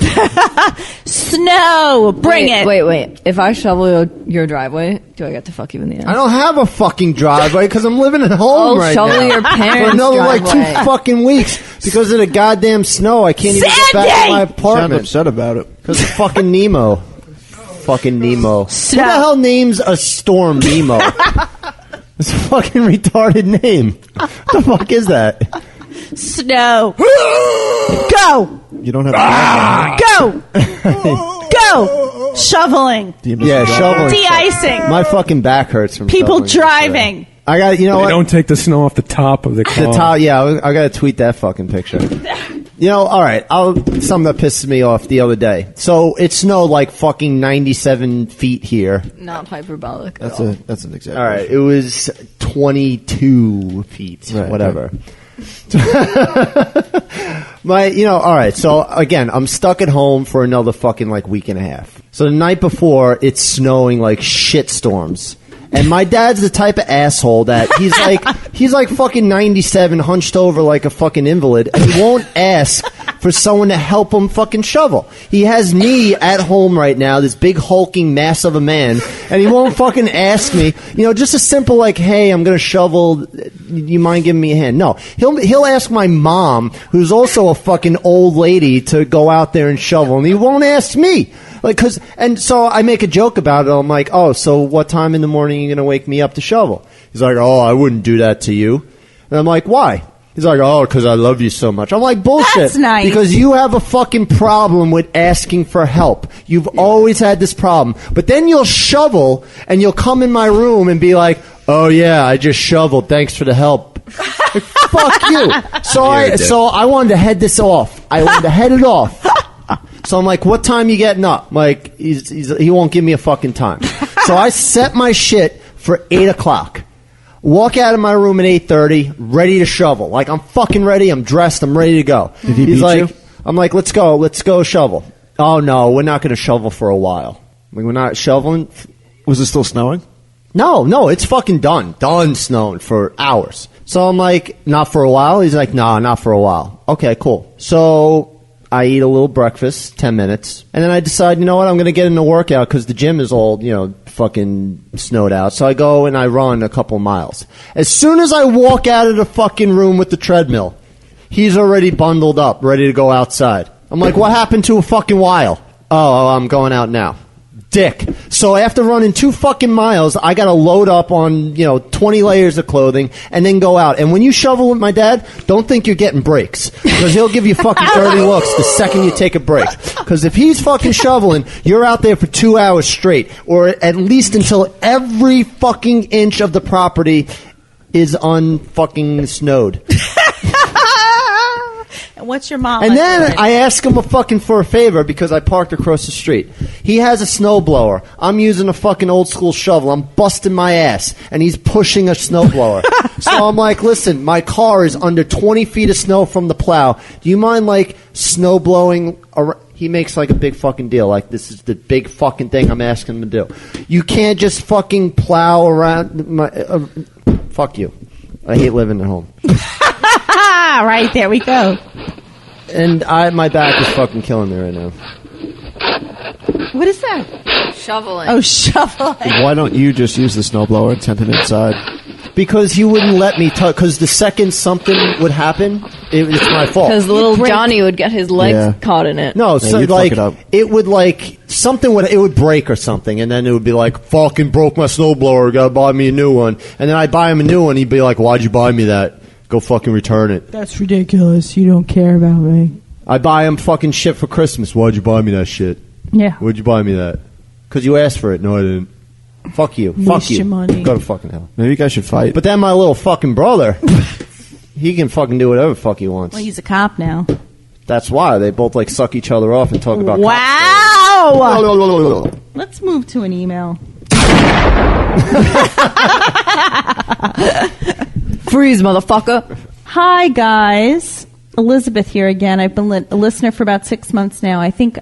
Snow, bring it. Wait. If I shovel your driveway, do I get to fuck you in the ass? I don't have a fucking driveway because I'm living at home right now. Shovel your parents' for another driveway. like 2 fucking weeks because of the goddamn snow. I can't even get back to my Sound apartment upset about it. because of fucking Nemo. Fucking Nemo. Who the hell names a storm Nemo? It's a fucking retarded name. What the fuck is that? Snow. Go. You don't have Go. Go. Shoveling. Yeah, shoveling. De-icing. My fucking back hurts from People shoveling. driving. I got, you know They what? don't take the snow off the top of the car. The top, yeah, I gotta tweet that fucking picture. You know, alright, something that pisses me off the other day. So, it snowed like fucking 97 feet here. Not hyperbolic. That's an exaggeration. Alright, it was 22 feet, Right, whatever. Alright, so again, I'm stuck at home for another fucking like week and a half. So the night before, it's snowing like shit storms. And my dad's the type of asshole that he's like fucking 97, hunched over like a fucking invalid, and he won't ask for someone to help him fucking shovel. He has me at home right now, this big hulking mass of a man, and he won't fucking ask me, just a simple like, hey, I'm gonna shovel, you mind giving me a hand? No. He'll ask my mom, who's also a fucking old lady, to go out there and shovel, and he won't ask me. And so I make a joke about it. I'm like, oh, so what time in the morning are you going to wake me up to shovel? He's like, oh, I wouldn't do that to you. And I'm like, why? He's like, oh, because I love you so much. I'm like, bullshit. That's nice. Because you have a fucking problem with asking for help. You've always had this problem. But then you'll shovel, and you'll come in my room and be like, oh, yeah, I just shoveled. Thanks for the help. Like, fuck you. So I wanted to head this off. I wanted to head it off. So I'm like, what time you getting up? I'm like, he won't give me a fucking time. So I set my shit for 8 o'clock. Walk out of my room at 8:30, ready to shovel. Like, I'm fucking ready. I'm dressed. I'm ready to go. Did he beat you? I'm like, let's go shovel. Oh, no, we're not going to shovel for a while. We're not shoveling. Was it still snowing? No, it's fucking done. Done snowing for hours. So I'm like, not for a while? He's like, nah, not for a while. Okay, cool. So I eat a little breakfast, 10 minutes, and then I decide, you know what, I'm going to get in a workout because the gym is all, fucking snowed out. So I go and I run a couple miles. As soon as I walk out of the fucking room with the treadmill, he's already bundled up, ready to go outside. I'm like, what happened to a fucking while? Oh, I'm going out now. Dick. So after running 2 fucking miles, I got to load up on, 20 layers of clothing and then go out. And when you shovel with my dad, don't think you're getting breaks because he'll give you fucking dirty looks the second you take a break. Because if he's fucking shoveling, you're out there for 2 hours straight, or at least until every fucking inch of the property is unfucking snowed. And what's your mom? And then I ask him for a favor because I parked across the street. He has a snowblower. I'm using a fucking old school shovel. I'm busting my ass, and he's pushing a snowblower. So I'm like, listen, my car is under 20 feet of snow from the plow. Do you mind snow blowing? He makes a big fucking deal. This is the big fucking thing I'm asking him to do. You can't just fucking plow around my. Fuck you. I hate living at home. Right, there we go. And my back is fucking killing me right now. What is that? Shoveling. Oh, shoveling. Why don't you just use the snowblower and send it inside? Because you wouldn't let me touch. Because the second something would happen, it's my fault. Because little Johnny would get his legs caught in it. No, Yeah, so you'd like fuck it up. it would it would break or something, and then it would be like, fucking broke my snowblower, gotta buy me a new one. And then I'd buy him a new one, he'd be like, why'd you buy me that? Go fucking return it. That's ridiculous. You don't care about me. I buy him fucking shit for Christmas. Why'd you buy me that shit? Yeah. Why'd you buy me that? Because you asked for it. No, I didn't. Fuck you. Fuck Waste you. your money. Go to fucking hell. Maybe you guys should fight. But then my little fucking brother, he can fucking do whatever the fuck he wants. Well, he's a cop now. That's why they both like suck each other off and talk about cop Wow! Let's move to an email. Freeze, motherfucker. Hi, guys. Elizabeth here again. I've been a listener for about 6 months now. I think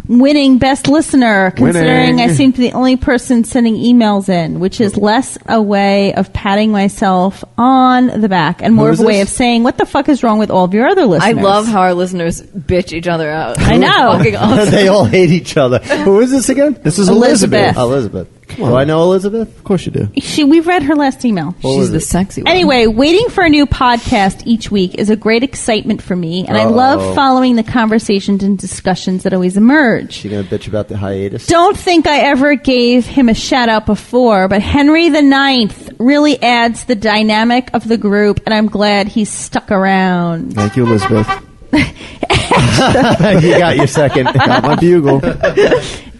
winning best listener, considering Winning. I seem to be the only person sending emails in, which is less a way of patting myself on the back and more Who of is a way this? of saying, what the fuck is wrong with all of your other I listeners? love how our listeners bitch each other out. I know. Fucking awesome. They all hate each other. Who is this again? This is Elizabeth. Elizabeth. Do I know Elizabeth? Of course you do. We've read her last email. She's the sexy one. Anyway, waiting for a new podcast each week is a great excitement for me, and I love following the conversations and discussions that always emerge. She gonna bitch about the hiatus? Don't think I ever gave him a shout out before, but Henry IX really adds the dynamic of the group, and I'm glad he's stuck around. Thank you, Elizabeth. You got your second. Got my bugle.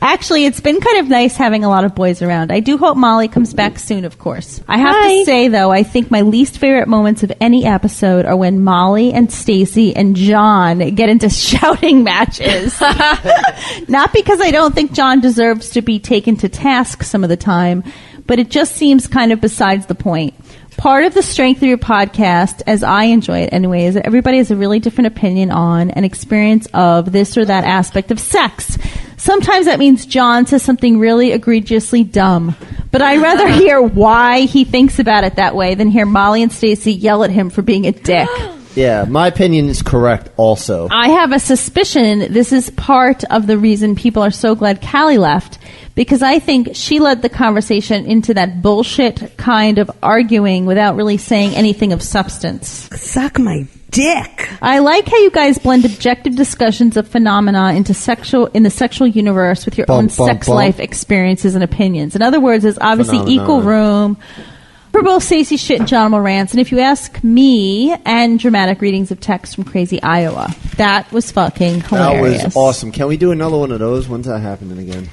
Actually, it's been kind of nice having a lot of boys around. I do hope Molly comes back soon, of course. I have to say, though, I think my least favorite moments of any episode are when Molly and Stacy and John get into shouting matches. Not because I don't think John deserves to be taken to task some of the time, but it just seems kind of besides the point. Part of the strength of your podcast, as I enjoy it anyway, is that everybody has a really different opinion on and experience of this or that aspect of sex. Sometimes that means John says something really egregiously dumb, but I'd rather hear why he thinks about it that way than hear Molly and Stacy yell at him for being a dick. Yeah, my opinion is correct also. I have a suspicion this is part of the reason people are so glad Callie left, because I think she led the conversation into that bullshit kind of arguing without really saying anything of substance. Suck my dick. I like how you guys blend objective discussions of phenomena in the sexual universe with your own sex life experiences and opinions. In other words, there's obviously equal room for both Stacey shit and Johnimal rants. And if you ask me, and dramatic readings of text from Crazy Iowa. That was fucking hilarious. That was awesome. Can we do another one of those? When's that happening again?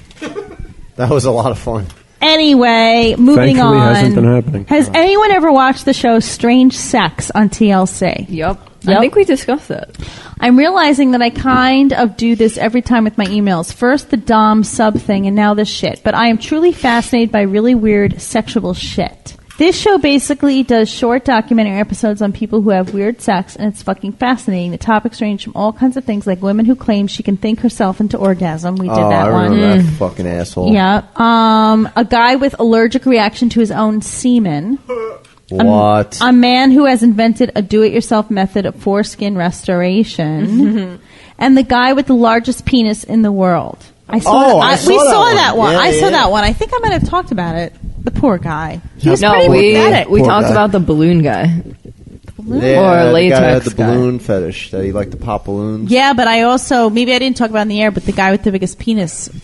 That was a lot of fun. Anyway, moving Thankfully, on. hasn't been happening. Has anyone ever watched the show Strange Sex on TLC? Yep. I think we discussed that. I'm realizing that I kind of do this every time with my emails. First the Dom sub thing and now this shit. But I am truly fascinated by really weird sexual shit. This show basically does short documentary episodes on people who have weird sex, and it's fucking fascinating. The topics range from all kinds of things, like women who claim she can think herself into orgasm. We did that I one. remember that fucking asshole. Yeah. A guy with allergic reaction to his own semen. What? A man who has invented a do-it-yourself method of foreskin restoration. And the guy with the largest penis in the world. We saw that one. Yeah, I saw yeah. that one. I think I might have talked about it. The poor guy. He was No, pretty pathetic. we Poor talked guy. about the balloon guy. Yeah, Or the guy had latex the guy. balloon fetish that he liked to pop balloons. Yeah, but I also, maybe I didn't talk about it in the air, but the guy with the biggest penis he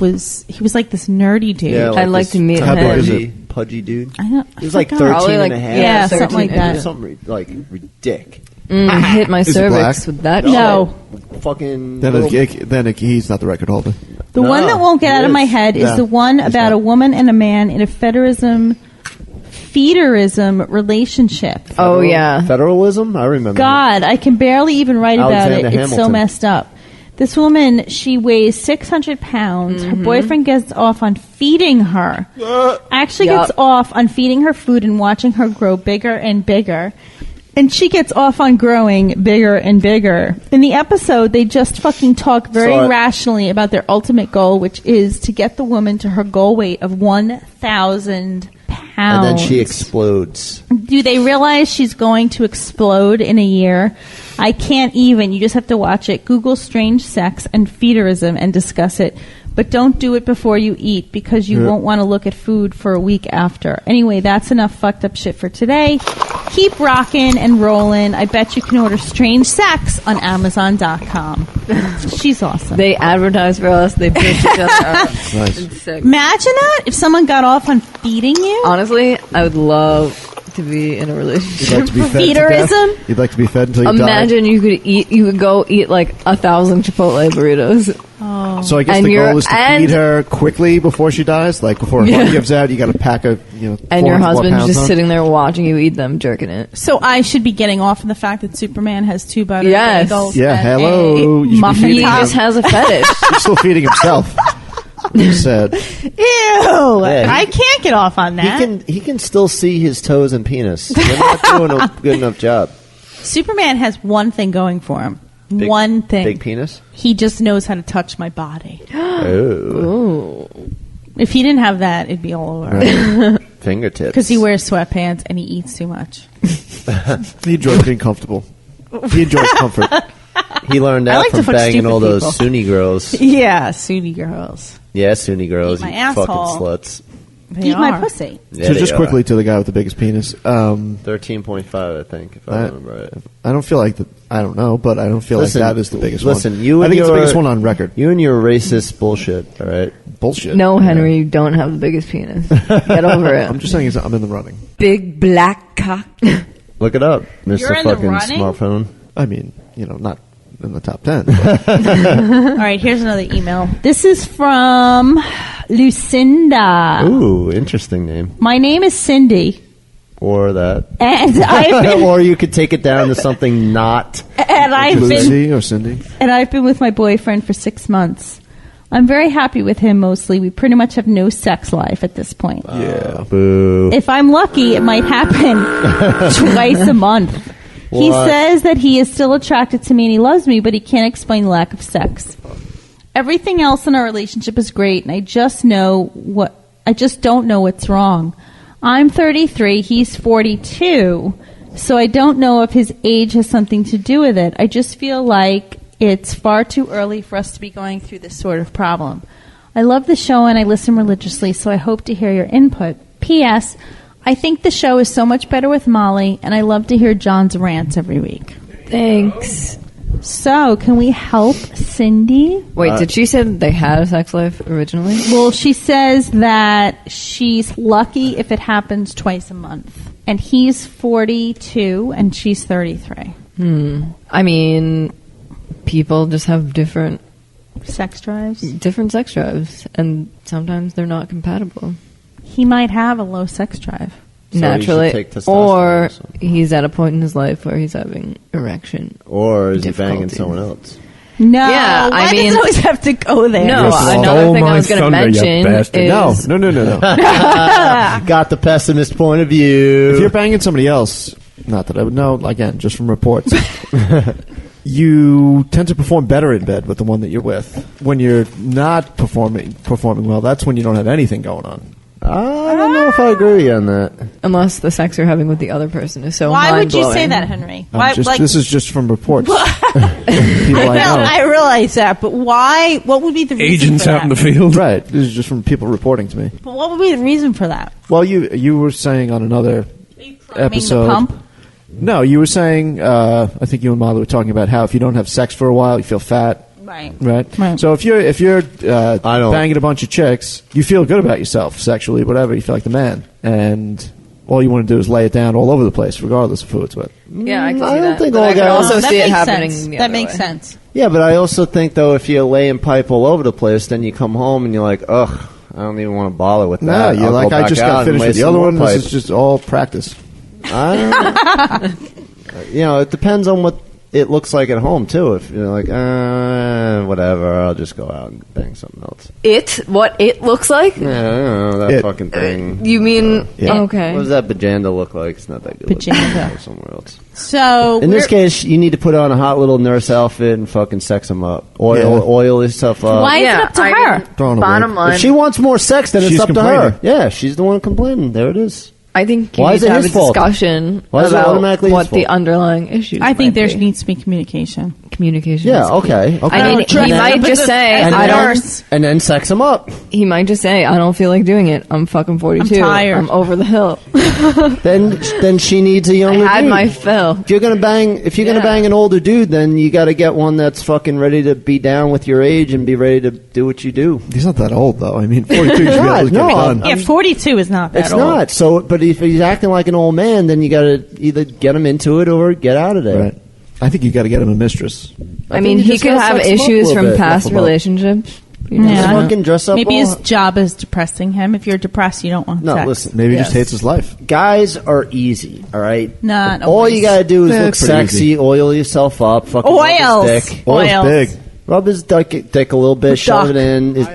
was like this nerdy dude. Yeah, I'd like this to meet him. Pudgy dude. I know. He was like I 13 forgot. and a half. Yeah, something like 13, that. Something like ridiculous. I hit my Is he cervix black? with that No. Fucking. Then he's not the record holder. The one that won't get out of my head is No, the one he's about not. a woman and a man in a feederism relationship. Oh, yeah. Federalism? I remember. God, I can barely even write about Alexander it. It's so Hamilton. messed up. This woman, she weighs 600 pounds. Her boyfriend gets off on feeding her. Actually Yup. gets off on feeding her food and watching her grow bigger and bigger. And she gets off on growing bigger and bigger. In the episode, they just fucking talk very So rationally about their ultimate goal, which is to get the woman to her goal weight of 1,000 pounds. And then she explodes. Do they realize she's going to explode in a year? I can't even. You just have to watch it. Google strange sex and feederism and discuss it. But don't do it before you eat because you won't want to look at food for a week after. Anyway, that's enough fucked up shit for today. Keep rocking and rolling. I bet you can order strange sex on Amazon.com. She's awesome. They advertise for us. They bitch each other up. Nice. It's sick. Imagine that if someone got off on feeding you. Honestly, I would love to be in a relationship. You'd like to be fed to Feederism? death? You'd like to be fed until you die? Imagine you could go eat like 1,000 Chipotle burritos. Oh. So I guess And the you're- goal is to and- feed her quickly before she dies. Like before her Yeah. heart gives out, you got to pack a And your 400 more husband's pounds just on. sitting there watching you eat them, jerking it. So I should be getting off on the fact that Superman has 2 buttered Yes. bagels. Yeah, and hello. a You should be muffin feeding He top. just has a fetish. He's still feeding himself. He said. Ew! Yeah, I can't get off on that. He can still see his toes and penis. They're not doing a good enough job. Superman has one thing going for him. Big- One thing. Big penis? He just knows how to touch my body. Oh. If he didn't have that, it'd be all over. Fingertips. Because he wears sweatpants and he eats too much. He enjoys being comfortable. He enjoys comfort. He learned I that like to from fuck banging stupid all those people. Sunni girls. Yeah, Sunni girls. Yeah, Sunni girls, Eat you my fucking asshole. sluts. They eat my pussy. Yeah, So they just are. quickly to the guy with the biggest penis. 13.5, I think, if I remember right. I don't feel like that. I don't know, but I don't feel Listen, like that is the biggest listen, one. you I and think it's the your- biggest one on record. You and your racist bullshit, all right? Bullshit. No, Henry, you don't have the biggest penis. Get over it. I'm just saying I'm in the running. Big black cock. Look it up, Mr. You're in the fucking running? smartphone. I mean, not in the top 10. All right, here's another email. This is from Lucinda. Ooh, interesting name. My name is Cindy. Or that. And I've been, Or you could take it down to something not. and I've been Lucy or Cindy? and I've been with my boyfriend for 6 months. I'm very happy with him mostly. We pretty much have no sex life at this point. Yeah. Boo. If I'm lucky, it might happen twice a month. He What? says that he is still attracted to me and he loves me, but he can't explain lack of sex. Everything else in our relationship is great, and I just don't know what's wrong. I'm 33, he's 42, so I don't know if his age has something to do with it. I just feel like it's far too early for us to be going through this sort of problem. I love the show and I listen religiously, so I hope to hear your input. P.S. I think the show is so much better with Molly, and I love to hear John's rants every week. Thanks. So, can we help Cindy? Wait, did she say that they had a sex life originally? Well, she says that she's lucky if it happens twice a month. And he's 42 and she's 33. I mean, people just have different Sex drives? sex drives, and sometimes they're not compatible. He might have a low sex drive. So naturally, you should take testosterone or or something. he's at a point in his life where he's having erection. Or is he banging difficulties. someone else? No, Yeah, why I mean- does it always have to go there? No, First of all, another stole thing I my was going to thunder, you mention bastard. is No. Got the pessimist point of view. If you're banging somebody else, not that I would know, again, just from reports, you tend to perform better in bed with the one that you're with. When you're not performing well, that's when you don't have anything going on. I don't know if I agree with you on that. unless the sex you're having with the other person is so Why would you mind-blowing. say that, Henry? Why, This is just from reports. People I Well, know. I realize that, but why? What would be the reason Agents for out that? in the field. Right. This is just from people reporting to me. But what would be the reason for that? Well, you were saying on another episode. The pump? No, you were saying. I think you and Molly were talking about how if you don't have sex for a while, you feel fat. Right. Right. So if you're banging a bunch of chicks, you feel good about yourself sexually, whatever. You feel like the man, and all you want to do is lay it down all over the place, regardless of who it's with. Yeah, I can see I don't that. think But all I can guys- also That see it makes happening sense. the That other makes way. sense. Yeah, but I also think, though, if you lay and pipe all over the place, then you come home and you're like, ugh, I don't even want to bother with No, that. you're I'll like, go I back just out got and finished lay with the some other more one. pipe. This is just all practice. I don't know. It depends on what it looks like at home, too. If you're like, whatever, I'll just go out and bang something else. What it looks like? Yeah, I don't know, that It. fucking thing. You mean okay? What does that bajanda look like? It's not that good. Bajanda. Go somewhere else. So In this case, you need to put on a hot little nurse outfit and fucking sex them up. Oil yourself up. why is it up to her? Throwing a Bottom wig. line, If she wants more sex, then She's it's up to her. complaining. Yeah, she's the one complaining. There it is. I think you Why need is it to have a his fault? discussion Why is it about automatically his what the fault? underlying issues I think might there be. needs to be communication. Communication. Yeah, is key. okay. I mean, he might just say, and then sex him up. He might just say, I don't feel like doing it. I'm fucking 42. I'm tired. I'm over the hill. then she needs a younger I had dude. my fill. If you're gonna bang an older dude, then you got to get one that's fucking ready to be down with your age and be ready to do what you do. He's not that old, though. I mean, 42 should be able to get it done. Yeah, 42 is not that It's old. not. So, but if he's acting like an old man, then you got to either get him into it or get out of there. Right. I think you got to get him a mistress. I mean, he could have issues from past relationships. Yeah. Fucking dress up. Maybe all- his job is depressing him. If you're depressed, you don't want No, sex. listen. Maybe he just hates his life. Guys are easy, all right? Not All always. you got to do is Yeah, look it's pretty sexy, easy. oil yourself up, fucking Oils. rub his dick. Oils. Oil's big. Rub his dick a little bit, shove it in, his dick.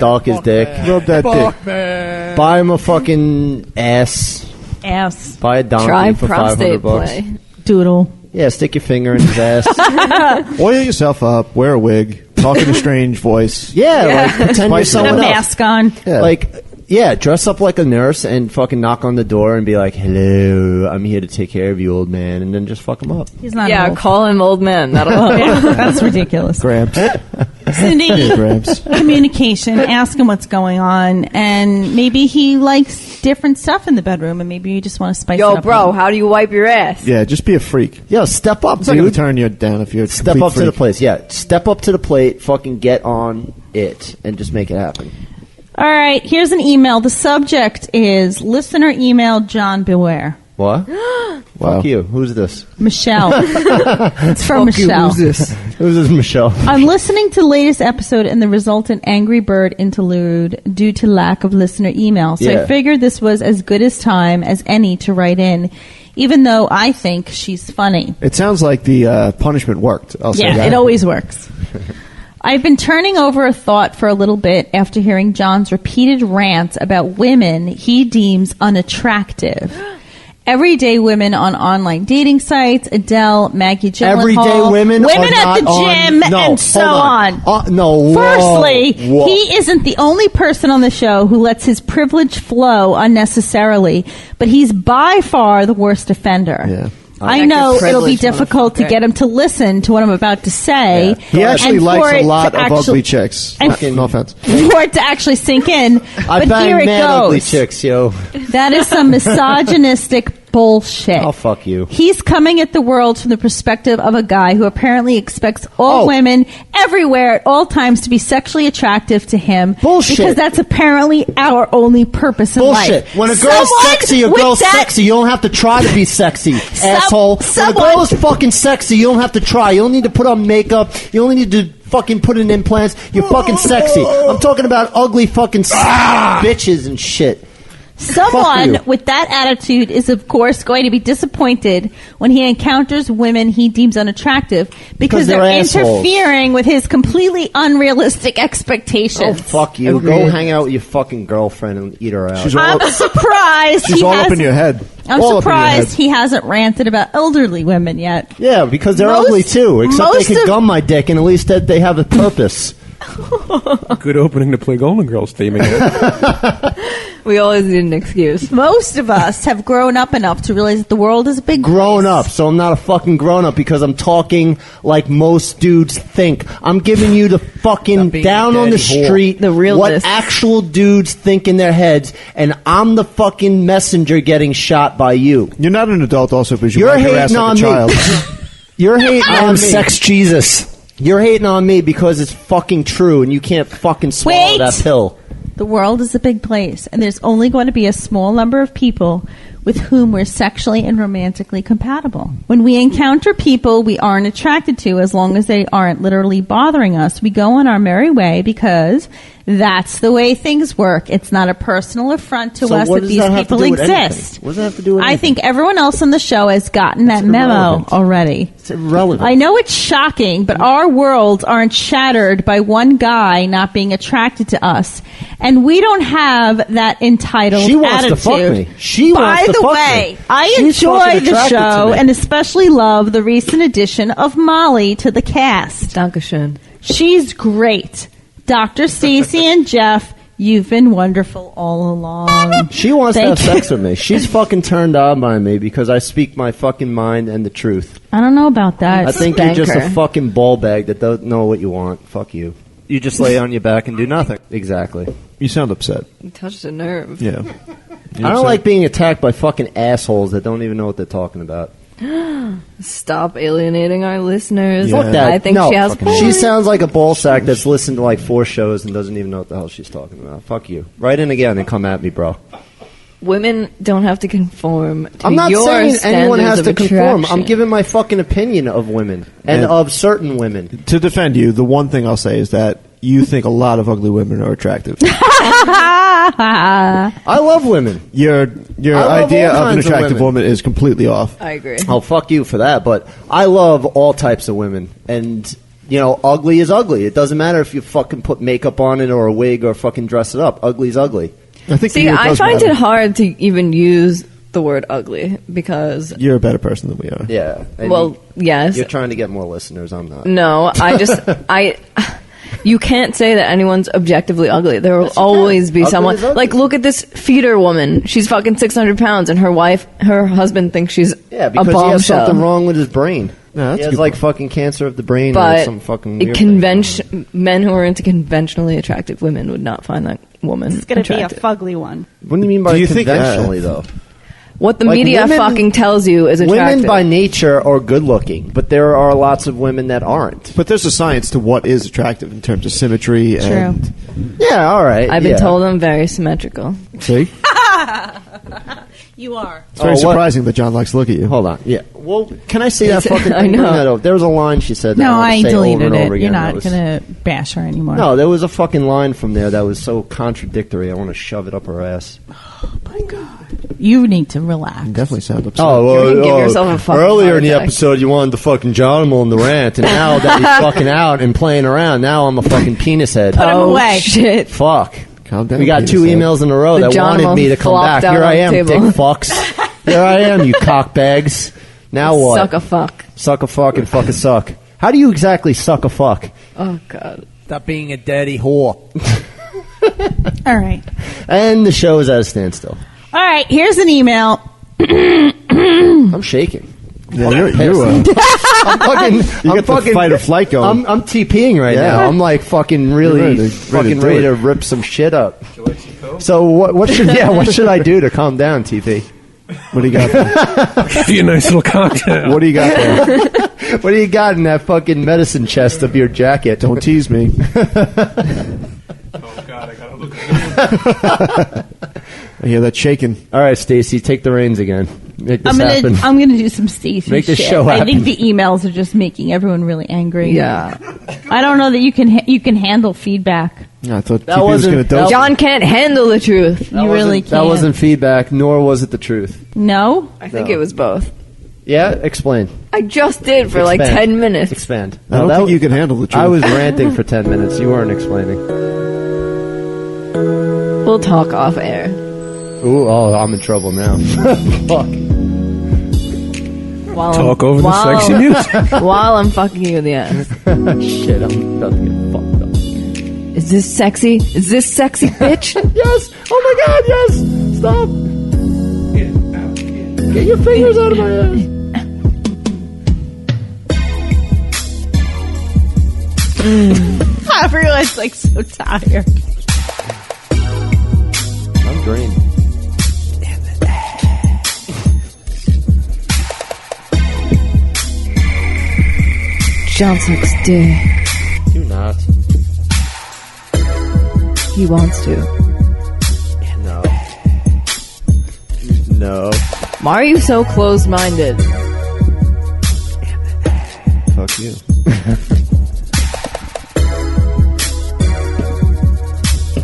Rub that dick. Buy him a fucking ass. Ass. Buy a donkey Try for prostate $500. play. Doodle. Yeah, stick your finger in his ass. Oil yourself up. Wear a wig. Talk in a strange voice. Yeah, like pretend you're Spice it Put a someone else. mask on. Yeah. Like, yeah, dress up like a nurse and fucking knock on the door and be like, "Hello, I'm here to take care of you, old man," and then just fuck him up. He's not Yeah, old. call him old man. That'll help. Yeah, that's ridiculous. Gramps. Cindy, Hey, Gramps. communication. Ask him what's going on, and maybe he likes different stuff in the bedroom, and maybe you just want to spice it Yo, up. bro, how do you wipe your ass? Yeah, just be a freak. Yo, step up, It's not going dude. to turn you down if you're a Step complete up to the freak. plate. Yeah, step up to the plate. Fucking get on it and just make it happen. All right, here's an email. The subject is listener email John Beware. What? Wow. Fuck you. Who's this? Michelle. It's from Michelle. Who's this, Michelle? I'm listening to the latest episode and the resultant Angry Bird interlude due to lack of listener email. So Yeah. I figured this was as good as time as any to write in, even though I think she's funny. It sounds like the punishment worked. I'll say Yeah, that. it always works. I've been turning over a thought for a little bit after hearing John's repeated rants about women he deems unattractive. Everyday women on online dating sites, Adele, Maggie Gyllenhaal. Everyday women are at not the gym, on- no, and so hold on. No, whoa, Firstly, whoa. he isn't the only person on the show who lets his privilege flow unnecessarily, but he's by far the worst offender. Yeah. I know Protect your it'll be privilege, difficult to motherfucker. get him to listen to what I'm about to say. He actually and likes for a it lot to of actually- ugly chicks. and- No offense. For it to actually sink in. I But bang here it mad ugly goes. chicks, yo. That is some misogynistic bullshit. Oh, fuck you. He's coming at the world from the perspective of a guy who apparently expects all women everywhere at all times to be sexually attractive to him. Bullshit. Because that's apparently our only purpose in life. Bullshit. When a girl's Someone sexy, a with girl's that- sexy. You don't have to try to be sexy, asshole. When a someone- girl is fucking sexy, you don't have to try. You don't need to put on makeup. You only need to fucking put in implants. You're fucking sexy. I'm talking about ugly fucking bitches and shit. Fuck Someone you. with that attitude is, of course, going to be disappointed when he encounters women he deems unattractive because they're they're assholes. interfering with his completely unrealistic Oh, expectations. fuck you. Go hang out with your fucking girlfriend and eat her out. She's all I'm up, surprised she's he all up in hasn't- your head. I'm All up in your surprised head. he hasn't ranted about elderly women yet. Yeah, because they're Most- ugly too. Except they most can of- gum my dick, and at least that they have a purpose. Good opening to play Golden Girls theme again. We always need an excuse. Most of us have grown up enough to realize that the world is a big Grown place. up, so I'm not a fucking grown up because I'm talking like most dudes think. I'm giving you the fucking being down a on the daddy whore. street, The realness. what actual dudes think in their heads, and I'm the fucking messenger getting shot by you. You're not an adult also because you You're wipe your ass hating like on a me. child. You're hating on me. Sex Jesus. You're hating on me because it's fucking true, and you can't fucking swallow Wait. that pill. The world is a big place, and there's only going to be a small number of people with whom we're sexually and romantically compatible. When we encounter people we aren't attracted to, as long as they aren't literally bothering us, we go on our merry way because that's the way things work. It's not a personal affront to So us what that does these that have to people do with anything? exist. What does that have to do with I anything? think everyone else on the show has gotten that It's memo irrelevant. already. It's irrelevant. I know it's shocking, but our worlds aren't shattered by one guy not being attracted to us. And we don't have that entitled She wants to attitude. fuck me. She By wants to the fuck way, me. I She's enjoy fucking the attracted to show me. and especially love the recent addition of Molly to the cast. Dankeschön. She's great. Dr. Stacy and Jeff You've been wonderful all along. She wants to have Thank you. sex with me. She's fucking turned on by me because I speak my fucking mind and the truth. I don't know about that. I think you're just a fucking ball bag that doesn't know what you want. Fuck you. You just lay on your back and do nothing. Exactly. You sound upset. You touched a nerve. Yeah. I don't like being attacked by fucking assholes that don't even know what they're talking about. Stop alienating our listeners. Fuck that. I think No, she has points. She sounds like a ball sack that's listened to like 4 shows and doesn't even know what the hell she's talking about. Fuck you. Write in again and come at me, bro. Women don't have to conform to I'm not your saying anyone has standards to of conform. attraction. I'm giving my fucking opinion of women and of certain women. To defend you, the one thing I'll say is that you think a lot of ugly women are attractive. I love women. Your I love idea all of an kinds of attractive women. woman is completely off. I agree. Oh, fuck you for that. But I love all types of women. And, you know, ugly is ugly. It doesn't matter if you fucking put makeup on it or a wig or fucking dress it up. Ugly is ugly. I think See, I find it hard to even use the word ugly because you're a better person than we are. Yeah. And well, yes. You're trying to get more listeners. I'm not. No, you can't say that anyone's objectively ugly. There will always be Ugly someone. is ugly. Like, look at this feeder woman. She's fucking 600 pounds, and her husband thinks she's Yeah, a because he has bombshell. something wrong with his brain. No, that's he a has good like point. fucking cancer of the brain or But some fucking weird thing. men who are into conventionally attractive women would not find that woman It's going to be a attractive. fugly one. What do you mean by Do you think- conventionally, though? What the Like, media women- fucking tells you is attractive. Women by nature are good looking, but there are lots of women that aren't. But there's a science to what is attractive in terms of symmetry and Yeah, all right. I've been told I'm very symmetrical. see. You are. It's very surprising that John likes to look at you. Hold on. Yeah. Well, can I say that fucking I thing? know. Bring that over. There was a line she said that No, I I want to say over deleted and it. over again. You're That not was- going to bash her anymore. No, there was a fucking line from there that was so contradictory. I want to shove it up her ass. My God. You need to relax. You definitely sound upset. Oh, well, You can give yourself a fucking earlier heart in the attack. episode, you wanted the fucking Johnimal and the rant, and now that he's fucking out and playing around, now I'm a fucking penis head. Put him Oh, away. shit. Fuck. Calm down. We got penis 2 head. emails in a row The that wanted Johnimal me to come flopped back. out Here on I the am, table. dick fucks. Here I am, you cockbags. Now what? Suck a fuck. Suck a fuck and fuck a suck. How do you exactly suck a fuck? Oh, God. Stop being a dirty whore. All right. And the show is at a standstill. All right. Here's an email. I'm shaking. Yeah, you're I'm fucking. you I'm got the fucking fight or flight going. I'm TPing right Yeah. now. I'm like fucking really You're fucking ready ready to to rip some shit up. So what should what should I do to calm down, TP? What do you got there? Give you a nice little cocktail. What do you got there? What do you got in that fucking medicine chest of your jacket? Don't tease me. Oh God, I gotta look at I hear that shaking. All right, Stacy, take the reins again. Make this I'm happen. gonna do some Stacey Make this shit. show I happen. think the emails are just making everyone really angry. Yeah. I don't know that you can handle feedback. I thought That TP was wasn't- going to dope. John can't handle the truth. That You really wasn't- That can't. wasn't feedback, nor was it the truth. No. I think No. it was both. Yeah, explain. I just did for like Expand. 10 minutes. Expand. I don't No, think you can handle the truth. I was ranting for 10 minutes. You weren't explaining. We'll talk off air. Ooh, I'm in trouble now. Fuck. While Talk over the sexy music. While I'm fucking you in the ass. Shit, I'm about to get fucked up. Is this sexy? Is this sexy, bitch? Yes! Oh my god, yes! Stop! Get your fingers out of my ass! Everyone's like so tired. I'm drained. John sucks dick. Do not. He wants to. No. No. Why are you so closed-minded? Fuck you. I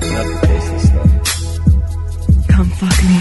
have to taste this stuff. Come fuck me.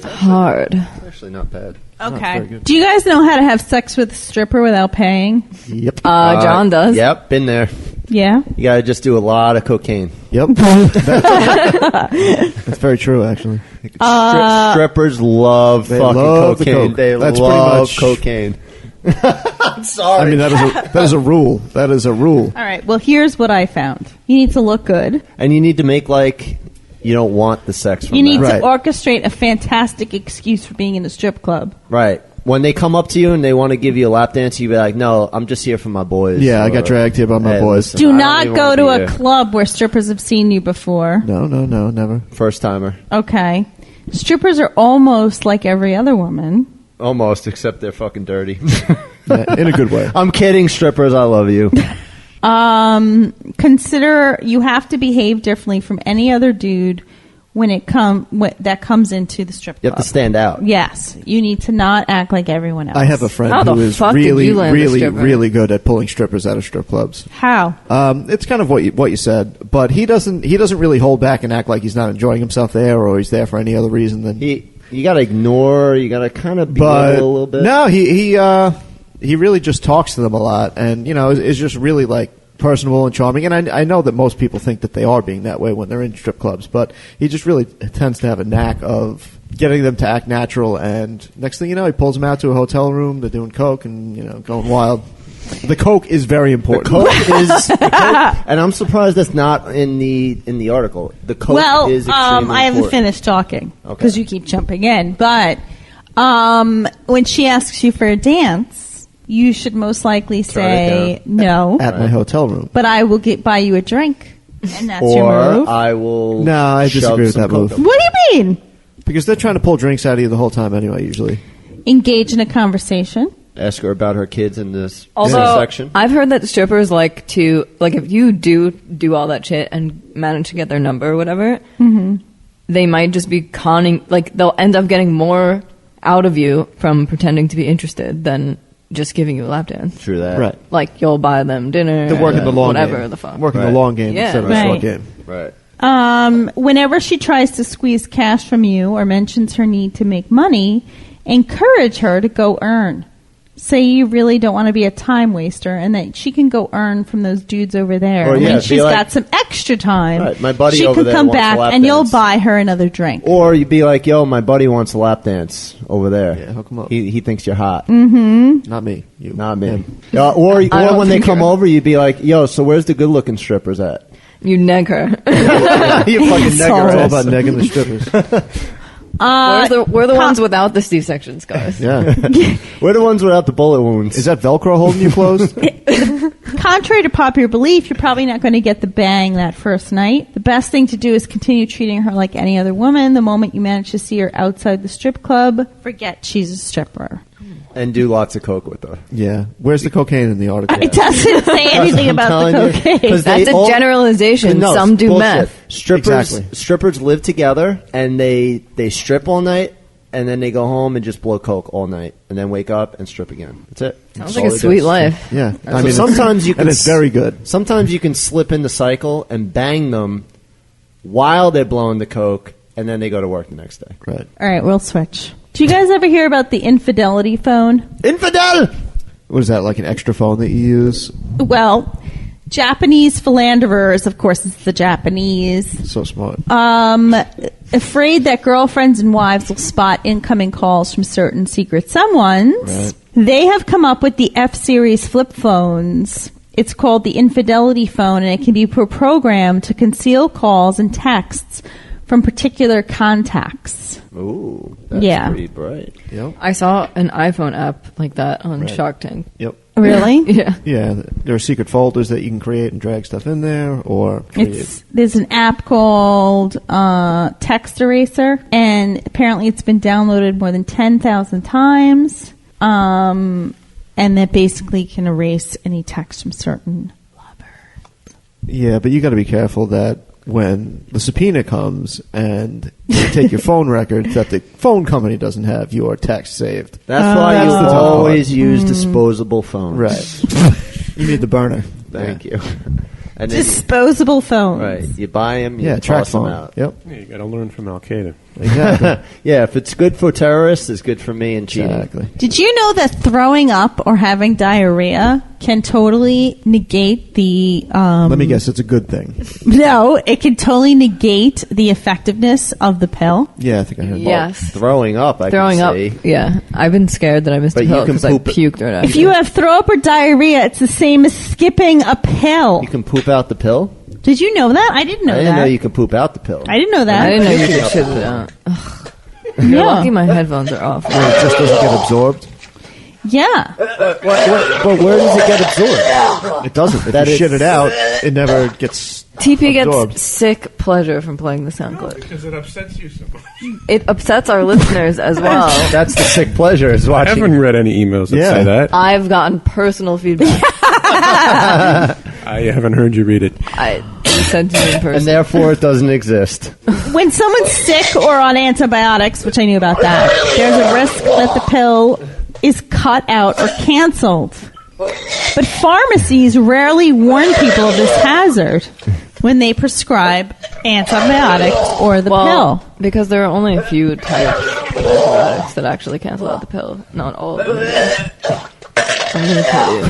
Hard. It's actually not bad. Okay. Do you guys know how to have sex with a stripper without paying? Yep. John does. Yep, been there. Yeah. You gotta just do a lot of cocaine. Yep. That's very true, actually. Strippers love They fucking love the cocaine. coke. They That's love pretty much- cocaine. I'm sorry. I mean, that is a rule. That is a rule. All right. Well, here's what I found. You need to look good. And you need to make like you don't want the sex from You need that. to orchestrate a fantastic excuse for being in a strip club. Right. When they come up to you and they want to give you a lap dance, you be like, no, I'm just here for my boys. Yeah, I got dragged here by my boys. Listen, Do I don't not even go wanna to be a here. club where strippers have seen you before. No, never. First timer. Okay. Strippers are almost like every other woman. Almost, except they're fucking dirty. Yeah, in a good way. I'm kidding, strippers. I love you. Consider you have to behave differently from any other dude when that comes into the strip club. You have to stand out. Yes, you need to not act like everyone else. I have a friend How who the is fuck did really, you land a really, stripper? really good at pulling strippers out of strip clubs. How? It's kind of what you said, but he doesn't really hold back and act like he's not enjoying himself there or he's there for any other reason than. You got to ignore. You got to kind of belittle a little bit. No, he really just talks to them a lot, and is just really like personable and charming. And I know that most people think that they are being that way when they're in strip clubs, but he just really tends to have a knack of getting them to act natural. And next thing you know, he pulls them out to a hotel room. They're doing coke and going wild. The coke is very important. The coke, and I'm surprised that's not in the article. The coke is extremely I haven't important. finished talking Okay. because you keep jumping in. But when she asks you for a dance, you should most likely say no. At my hotel room. But I will buy you a drink, and that's or your move. I will. No, I shove disagree with some that move. coke What do you mean? Because they're trying to pull drinks out of you the whole time anyway, usually. Engage in a conversation. Ask her about her kids in this Also, section. I've heard that strippers like to, like, if you do all that shit and manage to get their number or whatever, they might just be conning, like, they'll end up getting more out of you from pretending to be interested than just giving you a lap dance. True that. Right. Like, you'll buy them dinner. They're working the long whatever game. the fuck. Working the long game Yeah. instead of a Right. short game. Right. Whenever she tries to squeeze cash from you or mentions her need to make money, encourage her to go earn. Say you really don't want to be a time waster and that she can go earn from those dudes over there. Or, And yeah, when be she's like- got some extra time, Right, my buddy she over can there come wants a back lap and you'll dance. buy her another drink. Or you'd be like, yo, my buddy wants a lap dance over there. Yeah, hook him up. He thinks you're hot. Not me. You. Not me. Him. Or don't when they think come you're- over, you'd be like, yo, so where's the good-looking strippers at? You neg her. You fucking neg her It's all ass. about negging the strippers. We're the ones without the C-section scars. Yeah. We're the ones without the bullet wounds. Is that Velcro holding you closed? Contrary to popular belief, you're probably not going to get the bang that first night. The best thing to do is continue treating her like any other woman. The moment you manage to see her outside the strip club, forget she's a stripper. And do lots of coke with her. Yeah. Where's the cocaine in the article? It doesn't say anything I'm about the telling you. cocaine. 'Cause That's they a all- generalization. No, Some do bullshit. meth. Strippers live together and they strip all night and then they go home and just blow coke all night and then wake up and strip again. That's it. Sounds That's like all a they sweet do. life. Yeah. So sometimes you can and it's very good. Sometimes you can slip in the cycle and bang them while they're blowing the coke and then they go to work the next day. Right. All right, we'll switch. Do you guys ever hear about the infidelity phone? Infidel! What is that, like an extra phone that you use? Well, Japanese philanderers, of course, it's the Japanese, So smart. afraid that girlfriends and wives will spot incoming calls from certain secret someones. Right. They have come up with the F-series flip phones. It's called the infidelity phone, and it can be programmed to conceal calls and texts from particular contacts. Ooh, that's Yeah. pretty bright. Yep. I saw an iPhone app like that on Right. Shark Tank. Yep. Really? Yeah. Yeah, there are secret folders that you can create and drag stuff in there, or create. There's an app called Text Eraser, and apparently it's been downloaded more than 10,000 times. And that basically can erase any text from certain lovers. Yeah, but you got to be careful that when the subpoena comes and you take your phone records, that the phone company doesn't have your text saved. That's why you That's the tough part. always use disposable phones. Right. You need the burner. Thank you. And then Disposable phones. right, you buy them, you Yeah, track toss them phone. out. Yep. Yeah, you got to learn from Al Qaeda. Exactly. Yeah, if it's good for terrorists, it's good for me and cheating. Exactly. Did you know that throwing up or having diarrhea can totally negate the... Let me guess, it's a good thing. No, it can totally negate the effectiveness of the pill. Yeah, I think I heard that. Yes. Throwing up, I Throwing can up. see. Yeah. I've been scared that I missed But a you pill can because I poop it. puked right after. If you have throw up or diarrhea, it's the same as skipping a pill. You can poop out the pill? Did you know that? I didn't know I that. didn't know you could poop out the pill. I didn't know that. I didn't know you could shit it out. Ugh. You're Yeah. lucky my headphones are off. It just doesn't get absorbed? Yeah. But where does it get absorbed? It doesn't. If That you is- shit it out, it never gets TP absorbed. gets sick pleasure from playing the sound clip. Because it upsets you so much. It upsets our listeners as well. That's the sick pleasure, is I watching. haven't read any emails that say that. I've gotten personal feedback. I haven't heard you read it. You sent to me in person. And therefore it doesn't exist. When someone's sick or on antibiotics, which I knew about that, there's a risk that the pill is cut out or canceled. But pharmacies rarely warn people of this hazard when they prescribe antibiotics or the pill. Because there are only a few types of antibiotics that actually cancel out the pill. Not all of them. I'm going to tell you.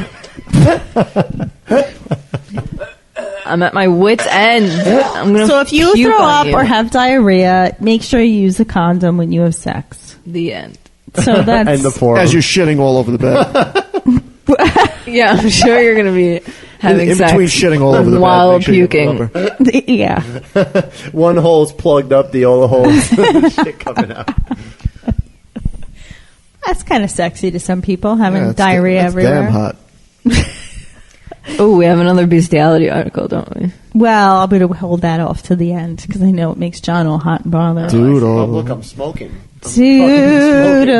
I'm at my wit's end. I'm gonna So if you puke throw on up you. or have diarrhea, make sure you use a condom when you have sex. The end. So that's And the forum. as you're shitting all over the bed. Yeah, I'm sure you're going to be having in sex between shitting all over the while bed. make sure you get puking. rubber. yeah. One hole's plugged up, the other hole's shit coming out. That's kind of sexy to some people, having Yeah, that's diarrhea that's everywhere. damn hot. Oh, we have another bestiality article, don't we? Well, I'm going to hold that off to the end because I know it makes John all hot and bothered. Dude, Oh, look, I'm smoking. Doodle.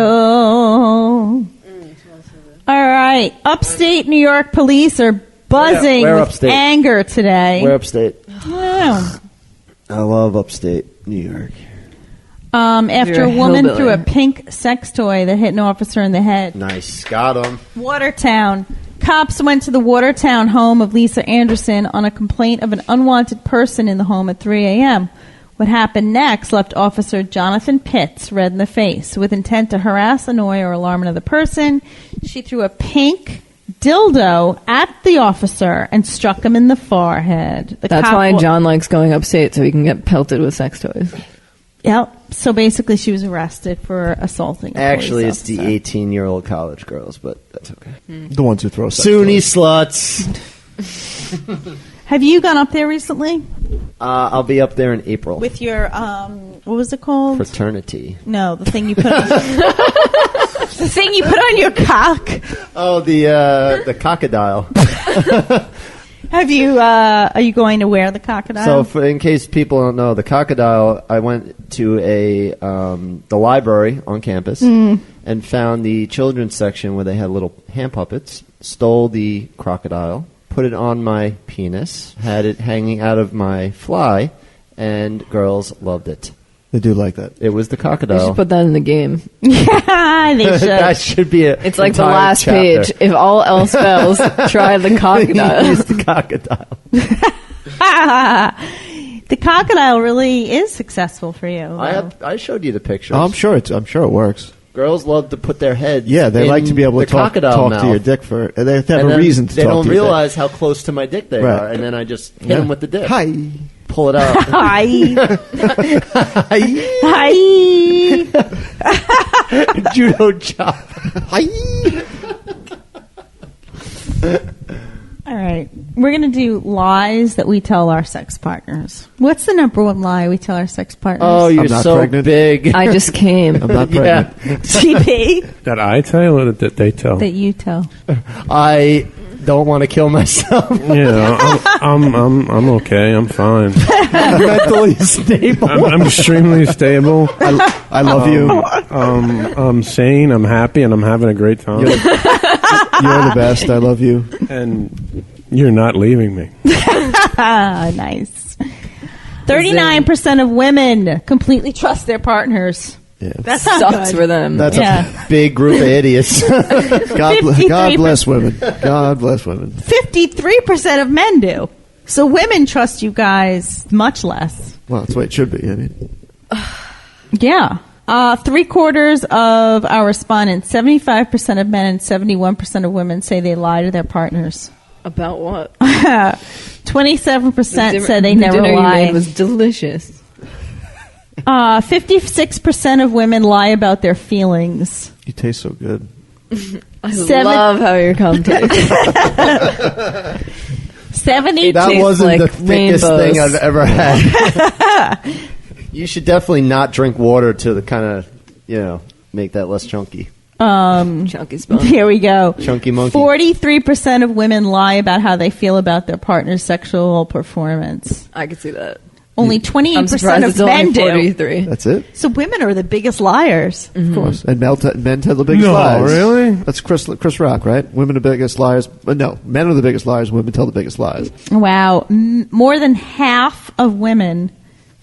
All right. Upstate New York police are buzzing Where with upstate? anger today. We're upstate. Wow. I love upstate New York. After You're a a woman hillbilly. threw a pink sex toy that hit an officer in the head. Nice. Got him. Watertown. Cops went to the Watertown home of Lisa Anderson on a complaint of an unwanted person in the home at 3 a.m. What happened next left Officer Jonathan Pitts red in the face. With intent to harass, annoy, or alarm another person, she threw a pink dildo at the officer and struck him in the forehead. The That's cop why John likes going upstate, so he can get pelted with sex toys. Yep. So basically, she was arrested for assaulting. Actually, it's the 18-year-old college girls, but that's okay. The ones who throw sex SUNY toys. sluts. Have you gone up there recently I'll be up there in April. with your what was it called? Fraternity. No, the thing you put on the thing you put on your cock. Oh, the Cockodile. Have you? Are you going to wear the Cockodile? So, in case people don't know, the Cockodile, I went to the library on campus and found the children's section where they had little hand puppets. Stole the crocodile, put it on my penis, had it hanging out of my fly, and girls loved it. They do like that. It was the They Cockodile. should put that in the game. Yeah, they should. That should be a. It's like the entire last chapter. page. If all else fails, try the crocodile. Use the Cockodile. The Cockodile really is successful for you. I showed you the pictures. I'm sure it works. Girls love to put their heads. Yeah, they in like to be able to the talk crocodile to mouth. your dick for. They have to have And a then reason to they talk don't to your dick. realize how close to my dick they Right. are, and then I just hit Yeah. them with the dick. Hi. Pull it out. Hi. Hi. Judo chop. Hi. All right. We're going to do lies that we tell our sex partners. What's the number one lie we tell our sex partners? Oh, you're I'm not so pregnant. big. I just came. I'm not Yeah. pregnant. TP That I tell or that they tell? that you tell. I don't want to kill myself. Yeah, I'm okay. I'm fine. Mentally stable. I'm extremely stable. I love you. I'm sane. I'm happy, and I'm having a great time. You're the best. I love you. And you're not leaving me. Nice. 39% of women completely trust their partners. Yeah. That's not Sucks good. for them. That's Yeah. a big group of idiots. God 53%. bless women. God bless women. 53% of men do. So women trust you guys much less. Well, that's the way it should be. I mean, Yeah. 3/4 of our respondents, 75% of men and 71% of women, say they lie to their partners. About what? 27% said they never dinner lie. You made was delicious. 56% of women lie about their feelings. You taste so good. I love how your cum tastes. 70. That wasn't like the thickest rainbows. thing I've ever had. You should definitely not drink water to kind of, make that less chunky. Chunky spoon. Here we go. Chunky monkey. 43% of women lie about how they feel about their partner's sexual performance. I can see that. Only I'm 28% surprised of it's only men do. 43. That's it? So women are the biggest liars. Of course. And men tell the biggest No, lies. really? That's Chris Rock, right? Women are the biggest liars. No, men are the biggest liars. Women tell the biggest lies. Wow. More than half of women,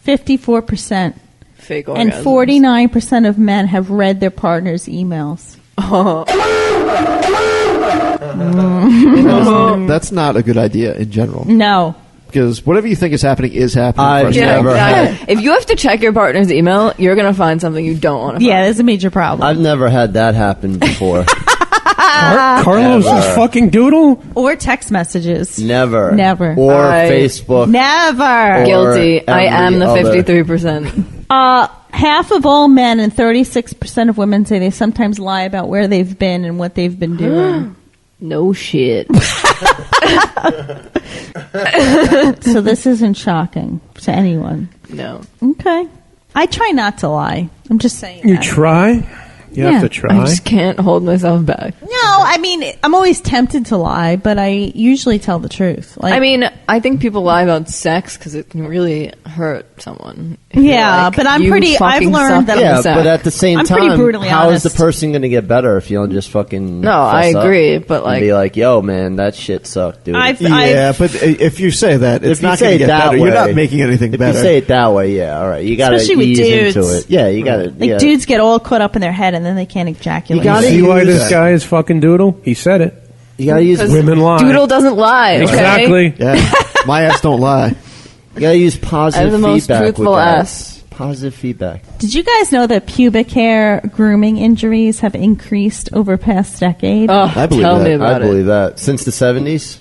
54%, Fake orgasms. and 49% of men have read their partner's emails. That's not a good idea in general. No. Because whatever you think is happening is happening. I've first never of all. had. If you have to check your partner's email, you're going to find something you don't want to find. Yeah, there's a major problem. I've never had that happen before. Carlos' Never. fucking doodle? Or text messages. Never. Never. Or I- Facebook. Never. Or Guilty. I am the every other. 53%. Half of all men and 36% of women say they sometimes lie about where they've been and what they've been doing. No shit. So this isn't shocking to anyone. No. Okay. I try not to lie. I'm just saying You that. try? You Yeah. have to try. I just can't hold myself back. No, I mean, I'm always tempted to lie, but I usually tell the truth. Like, I mean, I think people lie about sex because it can really hurt someone. If you're yeah, like, but I'm "You pretty, I've fucking learned suck that in Yeah, the sack." but at the same I'm pretty time, brutally how is honest. the person going to get better if you don't just fucking No, I fess up agree, but, like- and be like, yo, man, that shit sucked, dude. Yeah, but if you say that, it's If you not say going to it get that better. You're way- not making anything if better. you say it that way, yeah, all right. You got to Especially with ease dudes. into it. Yeah, you got to. like, dudes get all caught up in their head and then they can't ejaculate. You gotta See why use this that. guy is fucking doodle? He said it. You got to use. Because Women lie. Doodle doesn't lie. Okay? Exactly. Yeah, my ass don't lie. You got to use positive I have the most feedback with truthful guys. ass. Positive feedback. Did you guys know that pubic hair grooming injuries have increased over past decade? Oh, I believe tell that. me I about believe that. Since the 70s?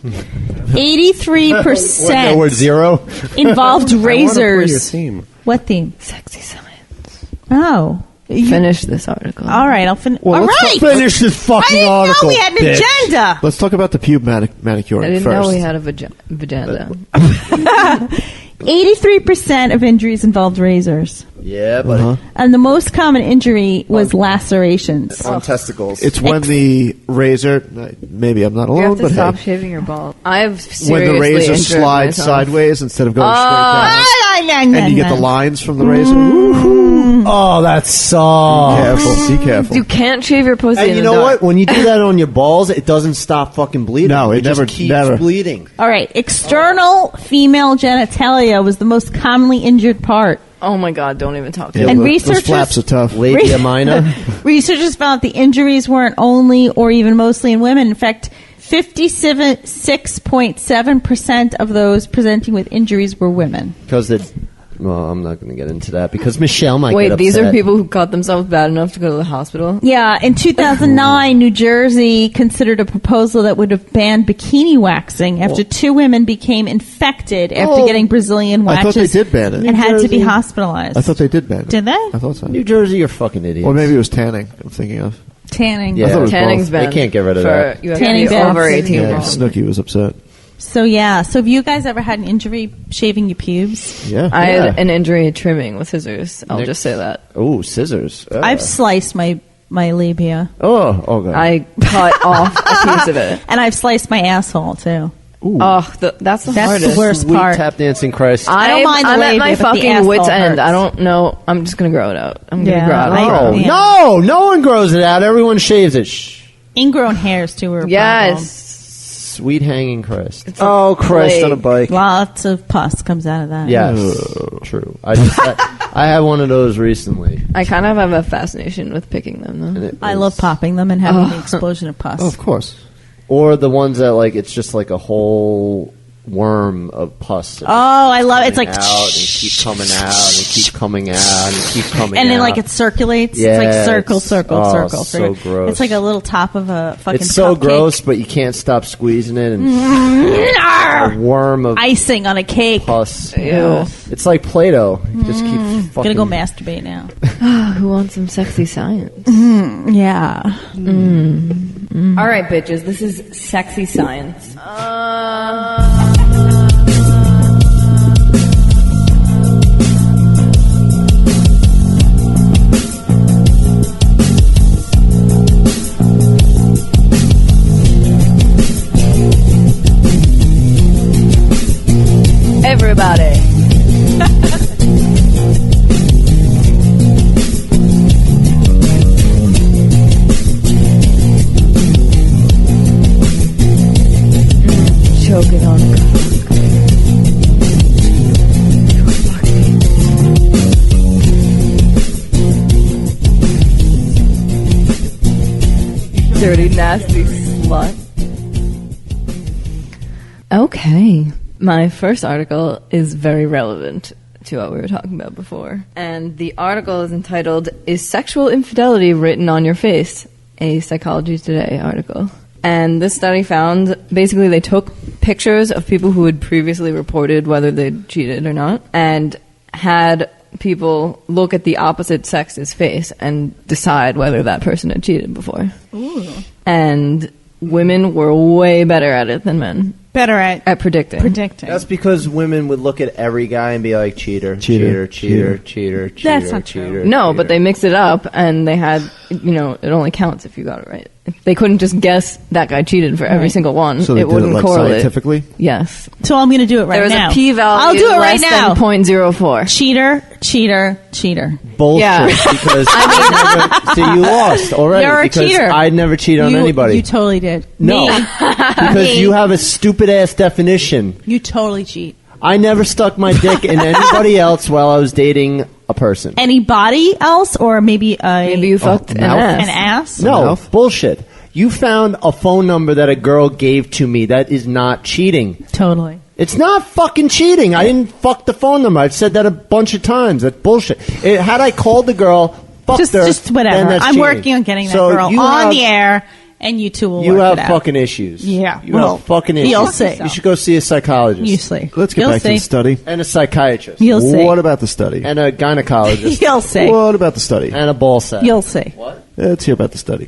83% Word zero? involved I wanna play your razors. theme. What theme? it. Sexy science. Oh. Finish this article. All right, I'll finish. Well, All let's right. Finish this I fucking didn't article. know we had an bitch. agenda. Let's talk about the pube manicuring I didn't first. know we had a vagina. 83% of injuries involved razors. Yeah, but And the most common injury was lacerations. on testicles. It's when the razor, maybe I'm not You alone, have to but stop hey, shaving your balls. I've seriously when the razor injured slides myself. sideways instead of going straight down, And and you get the lines from the razor. oh, that sucks. Careful, be careful. You can't shave your pussy. And in you the know dark. what? When you do that on your balls, it doesn't stop fucking bleeding. No, it just never- keeps never. bleeding. All right, external female genitalia was the most commonly injured part. Oh my god! Don't even talk to Yeah, me. And those researchers- flaps are tough. Labia minor. Researchers found the injuries weren't only or even mostly in women. In fact, 56.7% of those presenting with injuries were women. Because they... Well, I'm not going to get into that because Michelle might Wait, get these upset. are people who cut themselves bad enough to go to the hospital? Yeah, in 2009, New Jersey considered a proposal that would have banned bikini waxing after two women became infected after getting Brazilian I thought waxes they did ban it. and had to be Jersey. hospitalized. I thought they did ban it. Did they? I thought so. New Jersey, you're fucking idiots. Or maybe it was tanning. I'm thinking of. Tanning. Yeah. I thought it was Tanning's both. banned. They can't get rid of for, that. You have to Tanning be bans. over 18 Yeah, wrong. Snooki was upset. So have you guys ever had an injury shaving your pubes? Yeah. I had an injury trimming with scissors. I'll Nick- just say that. Oh, scissors. I've sliced my labia. Oh, God. I cut off a piece of it. And I've sliced my asshole, too. Oh, that's the That's hardest. the worst Sweet part. tap dancing Christ. I don't mind the I'm at labia, my but the fucking wit's asshole end. hurts. I don't know. I'm just going to grow it out. I'm going to Yeah, grow it I- out. yeah. No one grows it out. Everyone shaves it. Shh. Ingrown hairs, too, are a Yes. Sweet hanging Christ. It's a Oh, Christ plague. on a bike. problem. Lots of pus comes out of that. Yes, true. I had one of those recently. I kind of have a fascination with picking them, and though. it I was- love popping them and having the explosion of pus. Oh, of course. Or the ones that, like, it's just like a whole worm of pus. Oh, I love it. It's like out and keep coming out and keep coming out and keep coming out. And then like it circulates. Yeah, it's like circle, circle. So gross. It's like a little top of a fucking It's so cupcake. gross, but you can't stop squeezing it. And a worm of icing on a cake. pus. Ew. It's like Play-Doh. You just keep fucking... Gonna go masturbate now. Who wants some sexy science? Yeah. All right, bitches. This is sexy science. Everybody. Choking on cock. Dirty, nasty slut. Okay. My first article is very relevant to what we were talking about before. And the article is entitled, "Is Sexual Infidelity Written on Your Face?" A Psychology Today article. And this study found, basically they took pictures of people who had previously reported whether they'd cheated or not, and had people look at the opposite sex's face and decide whether that person had cheated before. Ooh. And women were way better at it than men. Better at predicting. That's because women would look at every guy and be like, cheater. That's not true. No, but they mixed it up, and they had, it only counts if you got it right. If they couldn't just guess that guy cheated for every single one. So they it did wouldn't it like correlate. Scientifically? Yes. So I'm going to do it right now. There was a p-value I'll do it right less now. than 0.04. Cheater. Bullshit. Yeah. Because so you lost already. You're a because cheater. I'd never cheat on anybody. You totally did. No. Me. Because you have a stupid-ass definition. You totally cheat. I never stuck my dick in anybody else while I was dating a person. Anybody else, or maybe you fucked an ass. An ass? No, bullshit. You found a phone number that a girl gave to me. That is not cheating. Totally. It's not fucking cheating. I didn't fuck the phone number. I've said that a bunch of times. That's bullshit. Had I called the girl, fucked her, just whatever. then that's I'm cheating. working on getting that So girl you on have- the air, and you two will You work have it out. fucking issues. Yeah. You Well, have fucking issues. you'll see. You should go see a psychologist. You see. Let's get You'll back to see. the study. And a psychiatrist. You'll see. What about the study? And a gynecologist. You'll see. What about the study? And a ball sack. You'll see. Let's hear about the study.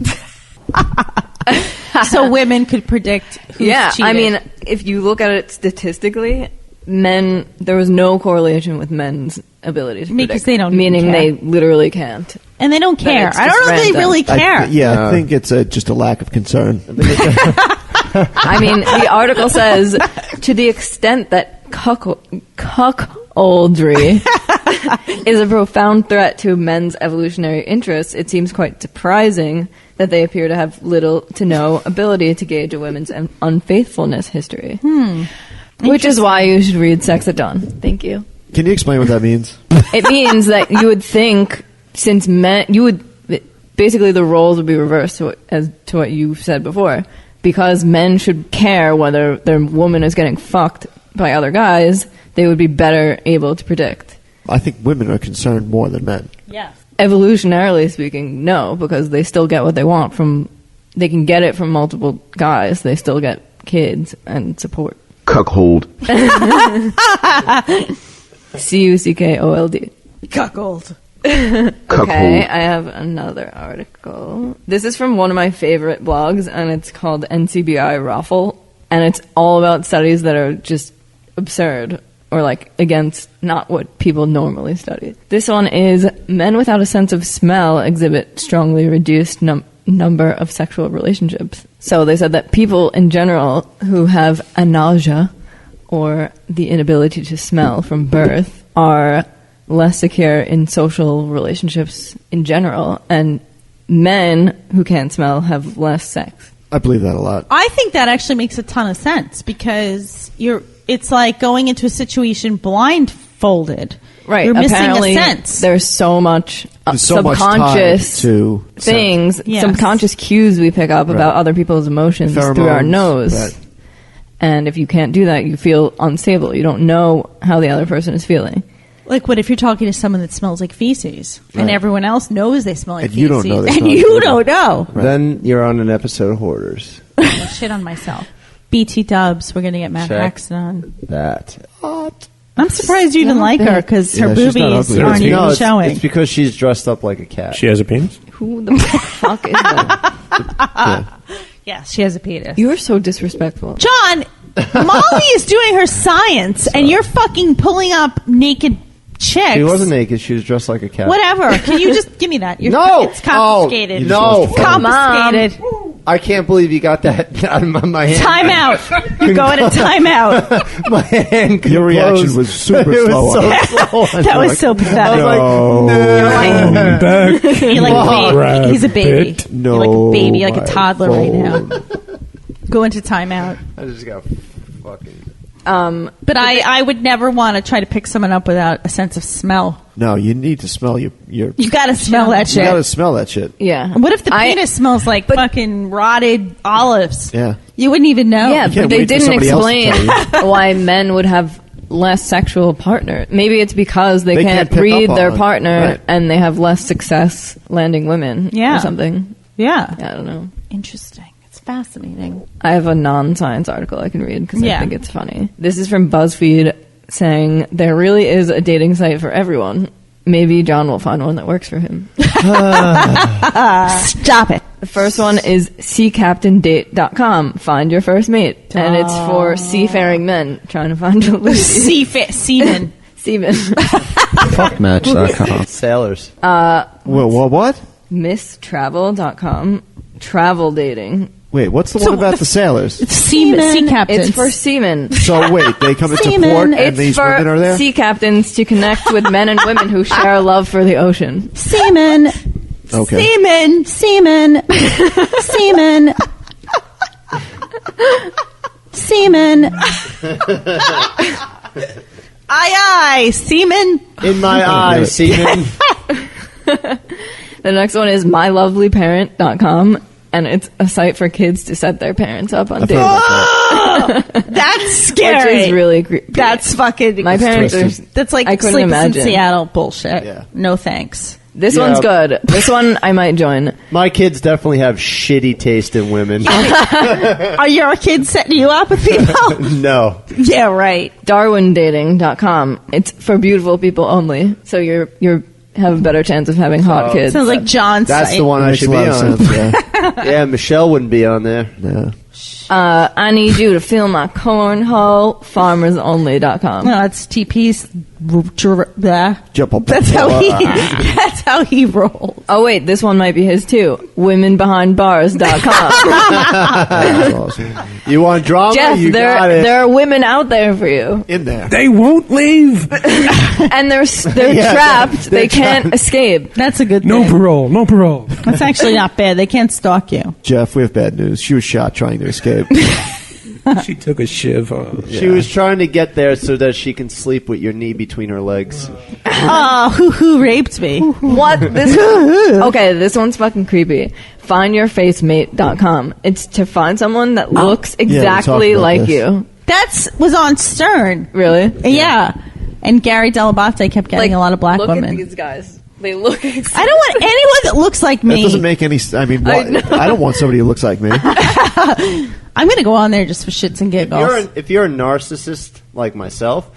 So women could predict who's cheated. I mean, if you look at it statistically, there was no correlation with men's ability to Because predict. they don't meaning care. they literally can't. And they don't care. it's I don't just know if they random. really care. I think it's just a lack of concern. I mean, the article says, to the extent that cuckoldry is a profound threat to men's evolutionary interests, it seems quite surprising that they appear to have little to no ability to gauge a woman's unfaithfulness history. Which is why you should read Sex at Dawn. Thank you. Can you explain what that means? It means that you would think, since men, basically the roles would be reversed to what you said before. Because men should care whether their woman is getting fucked by other guys, they would be better able to predict. I think women are concerned more than men. Yes. Evolutionarily speaking, no, because they still get what they want they can get it from multiple guys. They still get kids and support. Cuckold. Cuckold. Cuckold. Okay, I have another article. This is from one of my favorite blogs, and it's called NCBI Raffle, and it's all about studies that are just absurd or against not what people normally study. This one is men without a sense of smell exhibit strongly reduced number of sexual relationships. So they said that people in general who have anasia, or the inability to smell from birth, are less secure in social relationships in general, and men who can't smell have less sex. I believe that a lot. I think that actually makes a ton of sense because it's like going into a situation blindfolded. Right. You're missing Apparently, a sense. There's so much There's so much subconscious tied to things, Yes. subconscious cues we pick up about other people's emotions through our Pheromones, nose. right. And if you can't do that, you feel unstable. You don't know how the other person is feeling. Like, what if you're talking to someone that smells like feces, and everyone else knows they smell like And feces, you don't know they and smell like you feces. don't know? Then you're on an episode of Hoarders. I'll shit on myself. BT Dubs, we're going to get Matt Check. Haxton on. That. I'm surprised you even like her, because her Yeah, she's not boobies ugly. aren't No, even it's, showing. it's because she's dressed up like a cat. She has a penis? Who the fuck is that? Yes, she has a penis. You are so disrespectful. John, Molly is doing her science, and you're fucking pulling up naked chicks. She wasn't naked. She was dressed like a cat. Whatever. Can you just give me that? No! It's confiscated. Oh, no. Confiscated. I can't believe you got that out of my hand. Time out. You're going to time out. My hand Your reaction closed. was super It was slow. so slow. That was so pathetic. You're like a baby. He's a baby. No, You're like a baby, like a my toddler right phone. now. Go into timeout. I just got fucking... But I would never want to try to pick someone up without a sense of smell. No, you need to smell your You got to smell that you shit. gotta smell that shit. Yeah. What if the penis smells like fucking rotted olives? Yeah. You wouldn't even know. Yeah, can't but they wait for didn't somebody else to explain tell why men would have less sexual partner. Maybe it's because they can't can't pick read up their on it. partner Right. and they have less success landing women Yeah. or something. Yeah. I don't know. Interesting. It's fascinating. I have a non-science article I can read because Yeah. I think it's funny. This is from BuzzFeed saying there really is a dating site for everyone. Maybe John will find one that works for him. Stop it. The first one is seacaptaindate.com. Find your first mate. And it's for seafaring men trying to find a lady. Seaman. Seamen. Fuckmatch.com. Sailors. What? Misstravel.com. Travel dating. Wait, what's the one about the sailors? Sea captains. It's for seamen. So wait, they come into Seamen. port and It's these for women are there? sea captains to connect with men and women who share a love for the ocean. Seaman. Okay. Seaman. Seaman. Seaman. Seaman. Aye, seaman. In my eyes, seaman. The next one is mylovelyparent.com, and it's a site for kids to set their parents up on dates. That's scary. Which is really creepy. That's fucking. My parents are. That's like I couldn't Sleepless imagine. in Seattle bullshit. Yeah. No thanks. This Yeah. one's good. This one I might join. My kids definitely have shitty taste in women. Are your kids setting you up with people? No. Yeah, right. Darwindating.com. It's for beautiful people only, so you're have a better chance of having hot kids. Sounds like John's That's site. the one I Makes should a be lot on. of sense, yeah. Yeah, Michelle wouldn't be on there. Yeah. I need you to fill my cornhole. Farmersonly.com. No, it's TP's. Jump up. That's how he. That's how he rolls. Oh wait, this one might be his too. Womenbehindbars.com. That's awesome. You want drama? Jeff, you got it. there are women out there for you, In there. They won't leave. and they're Yeah, trapped. they're They can't escape. That's a good No thing. parole. No parole. That's actually not bad. They can't stalk you. Jeff, we have bad news. She was shot trying to escape. She took a shiv. She was trying to get there so that she can sleep with your knee between her legs. Oh, who raped me? What? Okay, this one's fucking creepy. Findyourfacemate.com. It's to find someone that looks we talked exactly about like this. you. That was on Stern. Really? Yeah. And Gary Delabate kept getting a lot of black look women. At these guys. They look I don't want anyone that looks like That me. doesn't make any sense. I mean, I don't want somebody who looks like me. I'm going to go on there just for shits and giggles. If you're a narcissist like myself,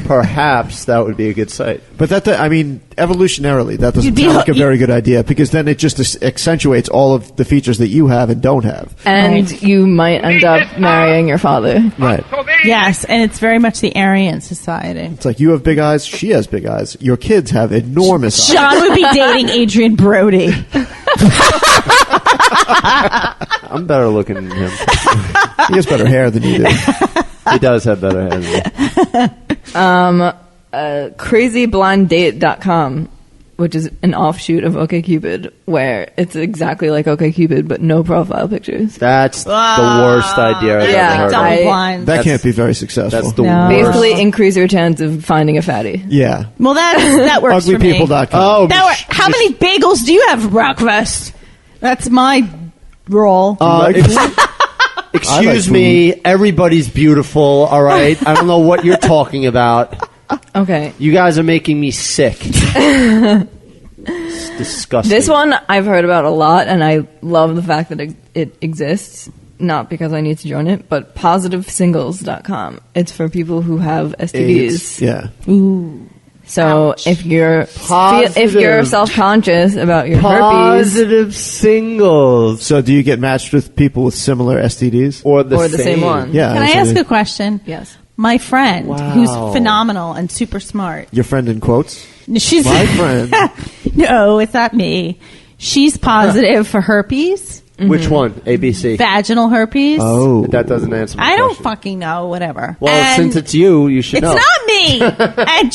perhaps that would be a good site. But I mean, evolutionarily, that doesn't You'd be sound like a like- very good idea because then it just accentuates all of the features that you have and don't have. And you might end up marrying your father. Right. Yes, and it's very much the Aryan society. It's like you have big eyes, she has big eyes. Your kids have enormous eyes. John would be dating Adrian Brody. I'm better looking than him. He has better hair than you do. He does have better hair than me. CrazyBlindDate.com, which is an offshoot of OkCupid, where it's exactly like OkCupid, but no profile pictures. That's the worst idea I've Yeah, ever heard Double of. blind. That can't be very successful. That's the No. worst. Basically, increase your chance of finding a fatty. Yeah. Well, that works for me. Uglypeople.com. Oh, How many bagels do you have for breakfast? That's my role. Excuse me, everybody's beautiful, all right? I don't know what you're talking about. Okay. You guys are making me sick. It's disgusting. This one I've heard about a lot, and I love the fact that it exists. Not because I need to join it, but positivesingles.com. It's for people who have STDs. Yeah. Ooh. So if you're self-conscious about your herpes, Positive singles. So do you get matched with people with similar STDs? Or the same one. Yeah. Can I that's ask what a question? yes. My friend, Wow. who's phenomenal and super smart. Your friend in quotes? She's My friend. No, it's not me. She's positive for herpes. Which one? ABC. Vaginal herpes. Oh. That doesn't answer my I don't question. fucking know, whatever. Well, And since it's you should know. it's not me. And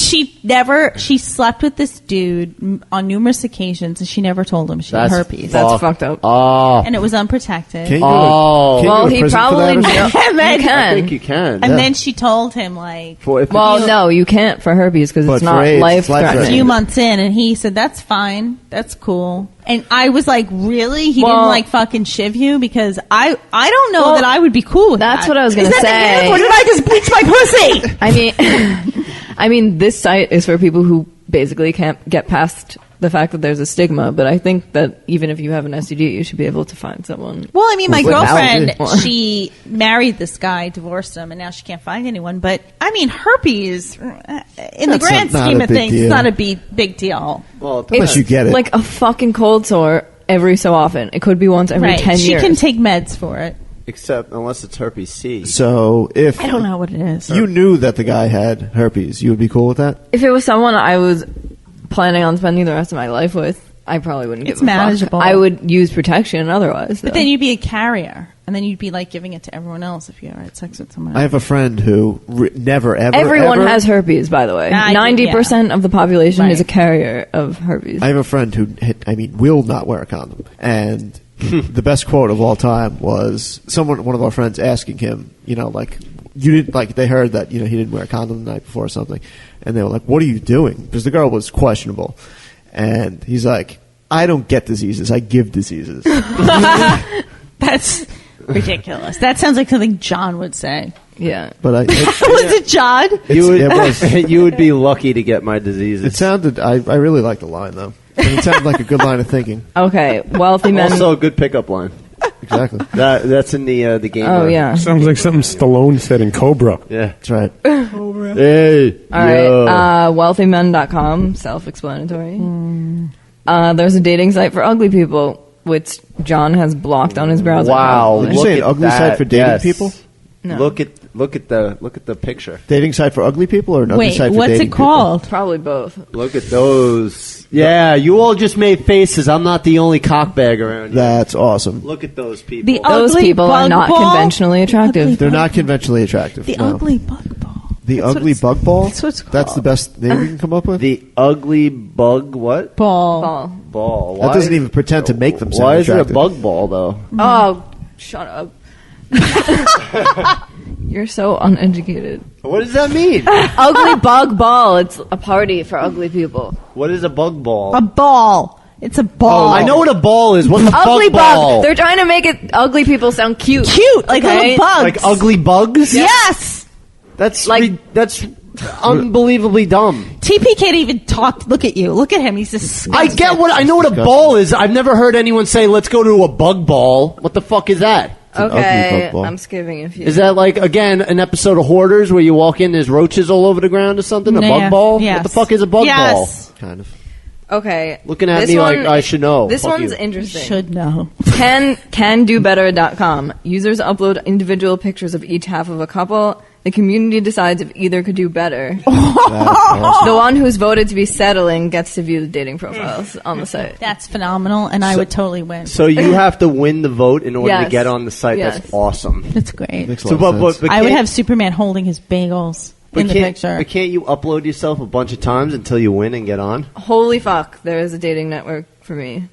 she slept with this dude on numerous occasions, and she never told him she had herpes. That's fucked up. Oh. And it was unprotected. Can't you Oh. go to, Well, can't you he go to prison for probably that or something? knows. And then- You can. I think you can. And yeah. then she told him, like, Well, no, you can't for herpes because But it's for not AIDS, it's life-threatening. a life-threatening. few months in, and he said, that's fine. That's cool. And I was like, really? He Well- didn't, like, fucking shiv you? Because I don't know that I would be cool with That's that. what I was going to Is that the say. end? Or did I just bleach my pussy? I mean, this site is for people who basically can't get past the fact that there's a stigma, but I think that even if you have an STD, you should be able to find someone. Well, I mean, my Without girlfriend, it. she married this guy, divorced him, and now she can't find anyone. But, I mean, herpes, in the That's grand not scheme a of big things, deal. it's not a big deal. Well, Unless you get it. Like a fucking cold sore every so often. It could be once every 10 She years. can take meds for it. except unless it's herpes C. So if I don't know what it is. you knew that the guy had herpes, you would be cool with that? If it was someone I was planning on spending the rest of my life with, I probably wouldn't give It's a fuck. manageable. I would use protection otherwise. But then you'd be a carrier, and then you'd be like giving it to everyone else if you ever had sex with someone I else. have a friend who never, ever, everyone ever, has herpes, by the way. I- 90% of the population Right. is a carrier of herpes. I have a friend who, will not wear a condom. And the best quote of all time was one of our friends asking him, you didn't, like, they heard that, he didn't wear a condom the night before or something. And they were like, what are you doing? Because the girl was questionable. And he's like, I don't get diseases, I give diseases. That's ridiculous. That sounds like something John would say. Yeah. But Was it John? You would be lucky to get my diseases. It sounded, I really like the line, though. And it sounded like a good line of thinking. Okay, wealthy men. Also a good pickup line. Exactly. That's in the game. Oh, yeah. Sounds like something Stallone said in Cobra. Yeah. That's right. Hey. All right, wealthymen.com, self-explanatory. There's a dating site for ugly people, which John has blocked on his browser. Wow. Did you say an ugly site for dating people? No. Look at the picture. Dating site for ugly people or an ugly Wait, site for what's dating it called? Probably both. Look at those. Yeah, you all just made faces. I'm not the only cockbag around people? here. That's awesome. Look at those people. Those people are not conventionally attractive. They're not conventionally attractive. The no. ugly bug ball. The That's ugly what bug ball? That's what it's That's the called. best name you can come up with? The ugly bug what? Ball. Ball. That doesn't even pretend to make them sound Why is it a attractive. bug ball though? Oh, shut up. You're so uneducated. What does that mean? Ugly bug ball. It's a party for ugly people. What is a bug ball? A ball. It's a ball. I know what a ball is. What's a Ugly bug ball? bug. They're trying to make it ugly people sound cute. Cute, like Okay? little bugs. Like ugly bugs? Yes. That's Like- that's unbelievably dumb. TP can't even talk. Look at you. Look at him. He's disgusting. I know what a ball is. I've never heard anyone say, "Let's go to a bug ball." What the fuck is that? an ugly Okay, bug ball. I'm skipping a few. Is that like again an episode of Hoarders where you walk in, there's roaches all over the ground or something? A bug ball? Yes. What the fuck is a bug ball? Kind of. Okay. Looking at this me one- like I should know. This Fuck one's you. interesting. Should know. Candobetter.com. Users upload individual pictures of each half of a couple. The community decides if either could do better. The one who's voted to be settling gets to view the dating profiles on the site. That's phenomenal, and I would totally win. So you have to win the vote in order to Yes. get on the site. Yes. That's awesome. That's great. Makes a So, lot of sense. I would can't- have Superman holding his bagels in the picture. But can't you upload yourself a bunch of times until you win and get on? Holy fuck, there is a dating network for me.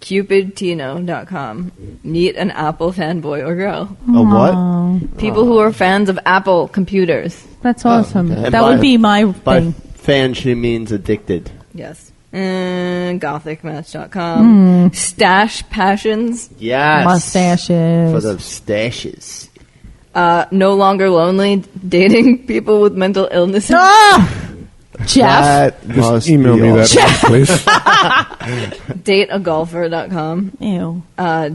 CupidTino.com. Meet an Apple fanboy or girl. A what? People who are fans of Apple computers. That's awesome. okay. That would be my By thing. fan, she means addicted. Yes. Gothicmatch.com. Stash Passions. Yes. Mustaches. For the stashes. No longer lonely, dating people with mental illnesses. Jeff. Just email me that, please. Dateagolfer.com. Ew.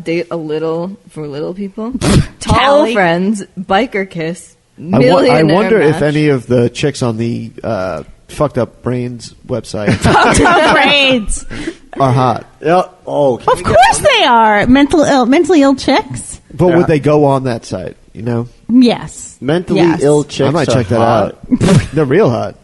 Date a little for little people. Tall Callie. Friends. Biker Kiss. I Millionaire wonder if Match. any of the chicks on the Fucked Up Brains website Fucked up brains. are hot. Yeah. Oh, Of course they are. Mentally ill chicks. But would they go on that site? You know, Yes. mentally Yes. ill chicks. I might are check that hot. out. They're real hot.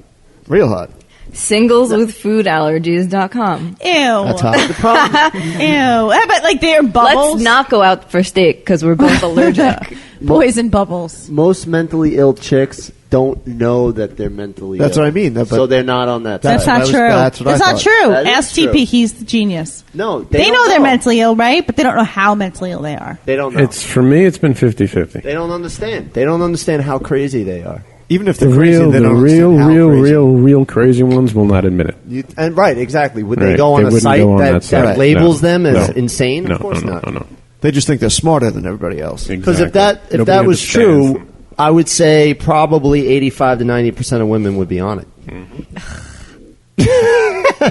Real hot. Singleswithfoodallergies.com. Ew. That's hot. Ew. How about like their bubbles? Let's not go out for steak because we're both allergic. Poison bubbles. Most mentally ill chicks don't know that they're mentally That's ill. what I mean. But So they're not on that That's site. not true. that's what I That's not thought. true. That is Ask true. TP. He's the genius. No, They don't know they're mentally ill, right? But they don't know how mentally ill they are. They don't know. For me, it's been 50-50. They don't understand. They don't understand how crazy they are. Even if The they're crazy, they don't understand how crazy. real crazy ones will not admit it. And right, exactly. Would they Right, go on they a wouldn't site go on that, that site. that labels No. them as No. insane? No, Of course no, not. no. They just think they're smarter than everybody else. Because if that Nobody was understands. true, I would say probably 85 to 90% of women would be on it.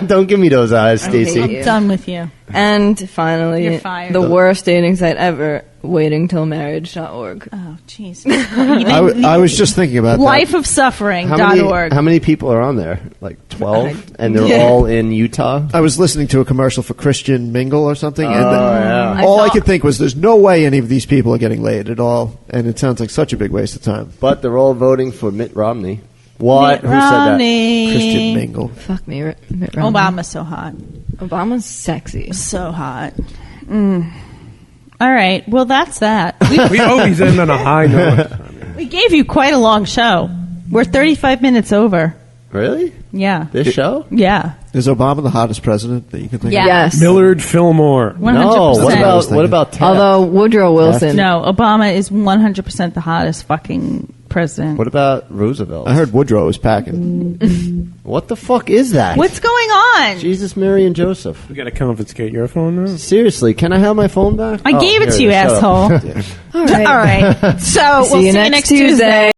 Don't give me those eyes, I hate Stacey. you. I'm done with you. And finally, You're fired. the worst dating site ever, waitingtillmarriage.org. Oh, jeez. I was just thinking about that. Lifeofsuffering.org. How many people are on there? Like 12? And they're Yeah. all in Utah? I was listening to a commercial for Christian Mingle or something, and yeah. all I could think was, "There's no way any of these people are getting laid at all," and it sounds like such a big waste of time. But they're all voting for Mitt Romney. What? Mitt Who said Romney. Christian Mingle. Fuck me, Mitt Romney. Obama's so hot. Obama's sexy. So hot. All right. Well, that's that. We always end on a high note. We gave you quite a long show. We're 35 minutes over. that? Really? Yeah. This show? Yeah. Is Obama the hottest president that you can think Yeah. of? Yes. Millard Fillmore. 100%. No. What about Taft? Although Woodrow Wilson. No, Obama is 100% the hottest fucking president. What about Roosevelt? I heard Woodrow was packing. What the fuck is that? What's going on? Jesus, Mary, and Joseph. We got to confiscate your phone now? Seriously, can I have my phone back? I gave it to you, Shut up. asshole. All right. All right. So See we'll you see you next next Tuesday. Tuesday.